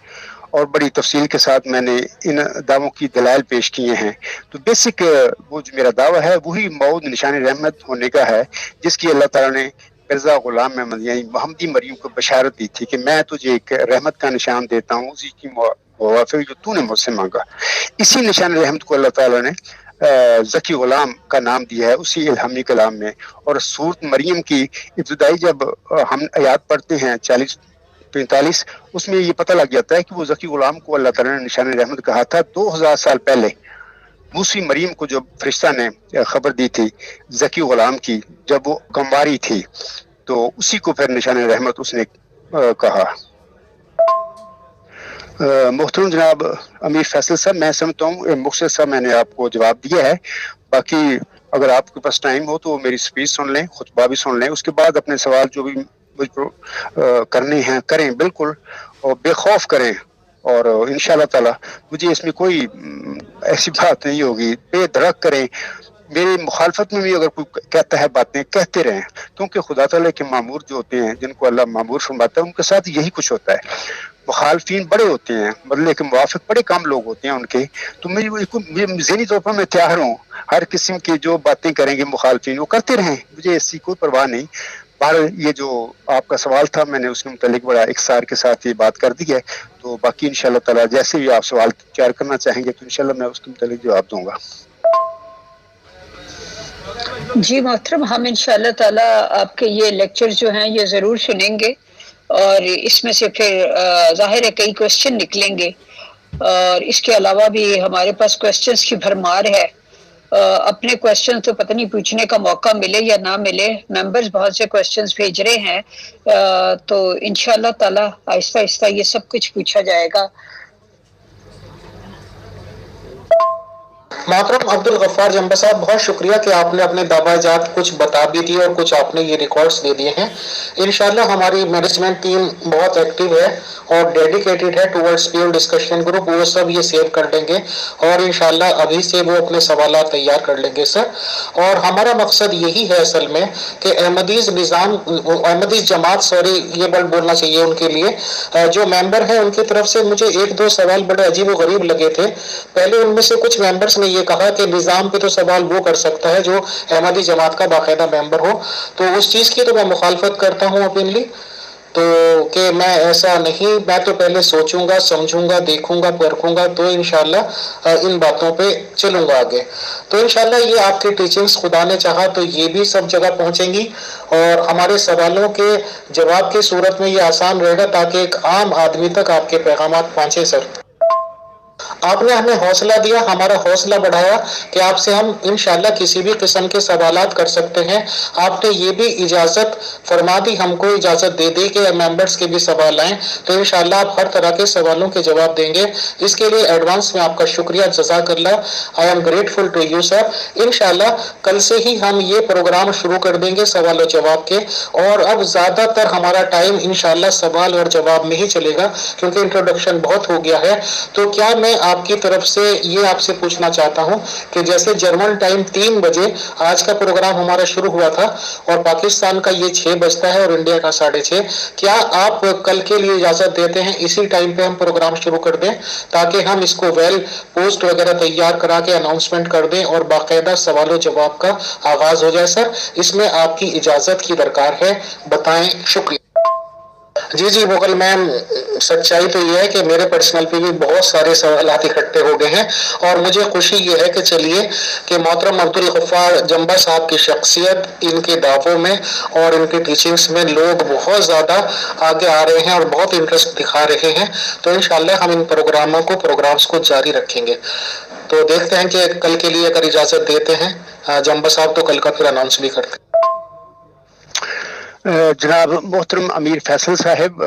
Speaker 2: اور بڑی تفصیل کے ساتھ میں نے ان دعووں کی دلائل پیش کیے ہیں۔ تو بیسک وہ جو میرا دعویٰ ہے وہی موعود نشان رحمت ہونے کا ہے، جس کی اللہ تعالیٰ نے مرزا غلام محمد یعنی محمدی مریم کو بشارت دی تھی کہ میں تجھے ایک رحمت کا نشان دیتا ہوں، اسی کی موافق جو تو نے مجھ سے مانگا۔ اسی نشان رحمت کو اللہ تعالیٰ نے ذکی غلام کا نام دیا ہے اسی الہامی کلام میں۔ اور سورت مریم کی ابتدائی جب ہم آیات پڑھتے ہیں 40-45، اس میں یہ پتہ لگ جاتا ہے کہ وہ ذکی غلام کو اللہ تعالیٰ نے نشان رحمت کہا تھا 2000 سال پہلے۔ موسی مریم کو جب فرشتہ نے خبر دی تھی ذکی غلام کی جب وہ کمواری تھی، تو اسی کو پھر نشان رحمت اس نے کہا۔ محترم جناب امیر فیصل صاحب، میں سمجھتا ہوں مختصر صاحب میں نے آپ کو جواب دیا ہے، باقی اگر آپ کے پاس ٹائم ہو تو میری اسپیچ سن لیں، خطبہ بھی سن لیں، اس کے بعد اپنے سوال جو بھی مجھ پر کرنے ہیں کریں بالکل، اور بے خوف کریں، اور انشاءاللہ تعالی مجھے اس میں کوئی ایسی بات نہیں ہوگی، بے دھڑک کریں۔ میری مخالفت میں بھی اگر کوئی کہتا ہے باتیں کہتے رہیں، کیونکہ خدا تعالیٰ کے مامور جو ہوتے ہیں جن کو اللہ مامور فرماتا ہے ان کے ساتھ یہی کچھ ہوتا ہے۔ مخالفین بڑے ہوتے ہیں بدلے کے موافق بڑے کم لوگ ہوتے ہیں ان کے، تو مجھے ذہنی طور پر میں تیار ہوں ہر قسم کی جو باتیں کریں گے مخالفین وہ کرتے رہیں، مجھے اس کی کوئی پرواہ نہیں۔ بہرحال یہ جو آپ کا سوال تھا میں نے اس کے متعلق بڑا اختصار کے ساتھ یہ بات کر دی ہے، تو باقی انشاءاللہ تعالی جیسے بھی آپ سوال تیار کرنا چاہیں گے تو انشاءاللہ میں اس کے متعلق جواب دوں گا۔
Speaker 3: جی محترم، ہم انشاءاللہ تعالی آپ کے یہ لیکچر جو ہیں یہ ضرور سنیں گے، اور اس میں سے پھر ظاہر ہے کئی کوشچن نکلیں گے، اور اس کے علاوہ بھی ہمارے پاس کوشچنز کی بھرمار ہے۔ اپنے کوشچن تو پتہ نہیں پوچھنے کا موقع ملے یا نہ ملے، ممبرز بہت سے کوشچنز بھیج رہے ہیں، تو انشاءاللہ تعالی آہستہ آہستہ یہ سب کچھ پوچھا جائے گا۔
Speaker 1: محترم عبدالغفار جمبا صاحب، بہت شکریہ کہ آپ نے اپنے دعویٰ جات کچھ بتا بھی دیے اور کچھ آپ نے یہ ریکارڈز دے دیے ہیں۔ انشاءاللہ ہماری مینجمنٹ ٹیم بہت ایکٹیو ہے اور ڈیڈیکیٹڈ ہے ٹورڈز پیور ڈسکشن گروپ، وہ سب یہ سیو کر لیں گے اور انشاءاللہ ابھی سے وہ اپنے سوالات تیار کر لیں گے سر۔ اور ہمارا مقصد یہی ہے اصل میں کہ احمدیز جماعت یہ بولنا چاہیے ان کے لیے جو ممبر ہیں ان کی طرف سے مجھے 1-2 سوال بڑے عجیب و غریب لگے تھے۔ پہلے ان میں سے کچھ ممبرز نے یہ کہا کہ نظام پہ تو سوال وہ کر سکتا ہے جو احمدی جماعت کا باقاعدہ ممبر ہو، تو اس چیز کی تو میں مخالفت کرتا ہوں اپنلی، تو کہ میں ایسا نہیں، میں تو پہلے سوچوں گا، سمجھوں گا، دیکھوں گا، پرکھوں گا، تو انشاءاللہ ان باتوں پہ چلوں گا آگے۔ تو انشاءاللہ یہ آپ کی ٹیچنگز خدا نے چاہا تو یہ بھی سب جگہ پہنچیں گی، اور ہمارے سوالوں کے جواب کی صورت میں یہ آسان رہے گا تاکہ ایک عام آدمی تک آپ کے پیغامات پہنچے سر۔ آپ نے ہمیں حوصلہ دیا، ہمارا حوصلہ بڑھایا کہ آپ سے ہم انشاءاللہ کسی بھی قسم کے سوالات کر سکتے ہیں۔ آپ نے یہ بھی اجازت فرما دی، ہم کو اجازت دے دی کہ ممبرز کے بھی سوال آئیں، تو انشاءاللہ آپ ہر طرح کے سوالوں کے جواب دیں گے۔ اس کے لیے ایڈوانس میں آپ کا شکریہ، جزاک اللہ، I am grateful to you sir. انشاءاللہ کل سے ہی ہم یہ پروگرام شروع کر دیں گے سوال و جواب کے، اور اب زیادہ تر ہمارا ٹائم انشاءاللہ سوال اور جواب میں ہی چلے گا کیونکہ انٹروڈکشن بہت ہو گیا ہے۔ تو کیا میں آپ کی طرف سے یہ آپ سے پوچھنا چاہتا ہوں کہ جیسے جرمن ٹائم 3 بجے آج کا پروگرام ہمارا شروع ہوا تھا اور پاکستان کا یہ 6 بجتا ہے اور انڈیا کا 6:30، کیا آپ کل کے لیے اجازت دیتے ہیں اسی ٹائم پہ ہم پروگرام شروع کر دیں تاکہ ہم اس کو پوسٹ وغیرہ تیار کرا کے اناؤنسمنٹ کر دیں اور باقاعدہ سوال و جواب کا آغاز ہو جائے سر؟ اس میں آپ کی اجازت کی درکار ہے، بتائیں، شکریہ۔ جی مغل میم، سچائی تو یہ ہے کہ میرے پرسنل پہ بھی بہت سارے سوالات اکٹھے ہو گئے ہیں، اور مجھے خوشی یہ ہے کہ چلیے کہ محترم عبدالغفار جمبا صاحب کی شخصیت، ان کے دعووں میں اور ان کی ٹیچنگز میں لوگ بہت زیادہ آگے آ رہے ہیں اور بہت انٹرسٹ دکھا رہے ہیں، تو انشاءاللہ ہم ان پروگرامز کو جاری رکھیں گے۔ تو دیکھتے ہیں کہ کل کے لیے اگر اجازت دیتے ہیں جمبا صاحب تو کل کا پھر اناؤنس بھی کرتے ہیں۔
Speaker 2: جناب محترم امیر فیصل صاحب،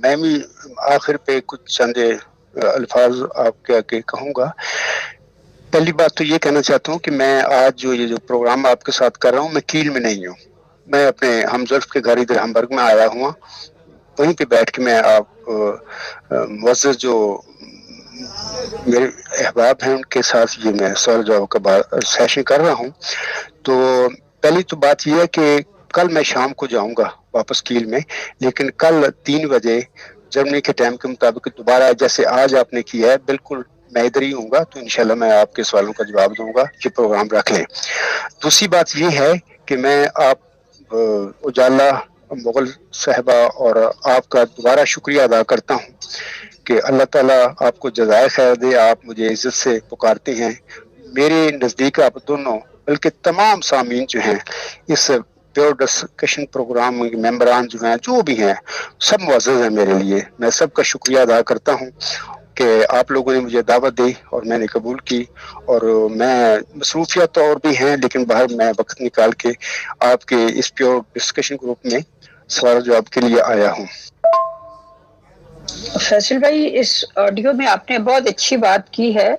Speaker 2: میں بھی آخر پہ کچھ چند الفاظ آپ کے آگے کہوں گا۔ پہلی بات تو یہ کہنا چاہتا ہوں کہ میں آج یہ جو پروگرام آپ کے ساتھ کر رہا ہوں میں کیل میں نہیں ہوں، میں اپنے ہمزلف کے گھر ادھر ہمبرگ میں آیا ہوں، وہیں پہ بیٹھ کے میں آپ معزز جو میرے احباب ہیں ان کے ساتھ یہ میں سوال جواب کا سیشن کر رہا ہوں. تو پہلی تو بات یہ ہے کہ کل میں شام کو جاؤں گا واپس کیل میں، لیکن کل 3 بجے جرمنی کے ٹائم کے مطابق دوبارہ جیسے آج آپ نے کیا ہے بالکل میں ادھر ہی ہوں گا، تو انشاءاللہ میں آپ کے سوالوں کا جواب دوں گا. یہ پروگرام رکھ لیں. دوسری بات یہ ہے کہ میں آپ اجالا مغل صاحبہ اور آپ کا دوبارہ شکریہ ادا کرتا ہوں کہ اللہ تعالیٰ آپ کو جزائے خیر دے. آپ مجھے عزت سے پکارتے ہیں. میرے نزدیک آپ دونوں بلکہ تمام سامعین جو ہیں اس پیور ڈسکشن پروگرام ممبران جو ہیں جو بھی ہیں سب معزز ہیں میرے لیے. میں سب کا شکریہ ادا کرتا ہوں کہ آپ لوگوں نے مجھے دعوت دی اور میں نے قبول کی. اور میں مصروفیات اور بھی ہیں لیکن باہر میں وقت نکال کے آپ کے اس پیور ڈسکشن گروپ میں سوال جواب کے لیے آیا ہوں.
Speaker 3: فیصل بھائی، اس آڈیو میں آپ نے بہت اچھی بات کی ہے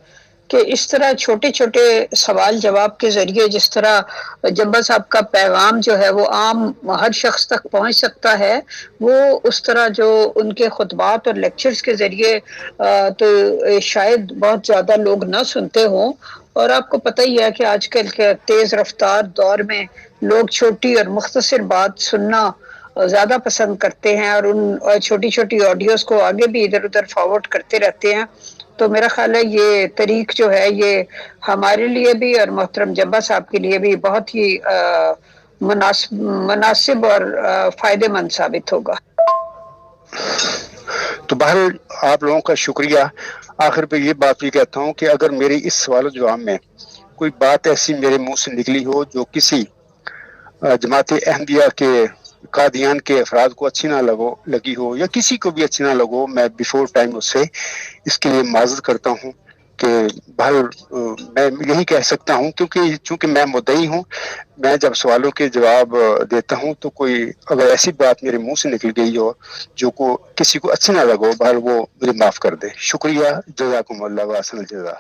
Speaker 3: کہ اس طرح چھوٹے چھوٹے سوال جواب کے ذریعے جس طرح جمبا صاحب کا پیغام جو ہے وہ عام ہر شخص تک پہنچ سکتا ہے، وہ اس طرح جو ان کے خطبات اور لیکچرز کے ذریعے تو شاید بہت زیادہ لوگ نہ سنتے ہوں. اور آپ کو پتہ ہی ہے کہ آج کل کے تیز رفتار دور میں لوگ چھوٹی اور مختصر بات سننا زیادہ پسند کرتے ہیں اور ان چھوٹی چھوٹی آڈیوز کو آگے بھی ادھر ادھر فارورڈ کرتے رہتے ہیں. تو میرا خیال ہے یہ طریق جو ہے یہ ہمارے لیے بھی اور محترم جمبا صاحب کے لیے بھی بہت ہی مناسب اور فائدے مند ثابت ہوگا.
Speaker 2: تو بہرحال آپ لوگوں کا شکریہ. آخر پہ یہ بات بھی کہتا ہوں کہ اگر میری اس سوال و جواب میں کوئی بات ایسی میرے منہ سے نکلی ہو جو کسی جماعت احمدیہ کے قادیان کے افراد کو اچھی نہ لگی ہو یا کسی کو بھی اچھی نہ لگو، میں بیفور ٹائم اس سے اس کے لیے معذرت کرتا ہوں. کہ میں یہی کہہ سکتا ہوں کیونکہ چونکہ میں مدعی ہوں، میں جب سوالوں کے جواب دیتا ہوں تو کوئی اگر ایسی بات میرے منہ سے نکل گئی ہو جو کسی کو اچھا نہ لگو، بہر وہ مجھے معاف کر دے. شکریہ. جزاکم اللہ واحسن الجزا.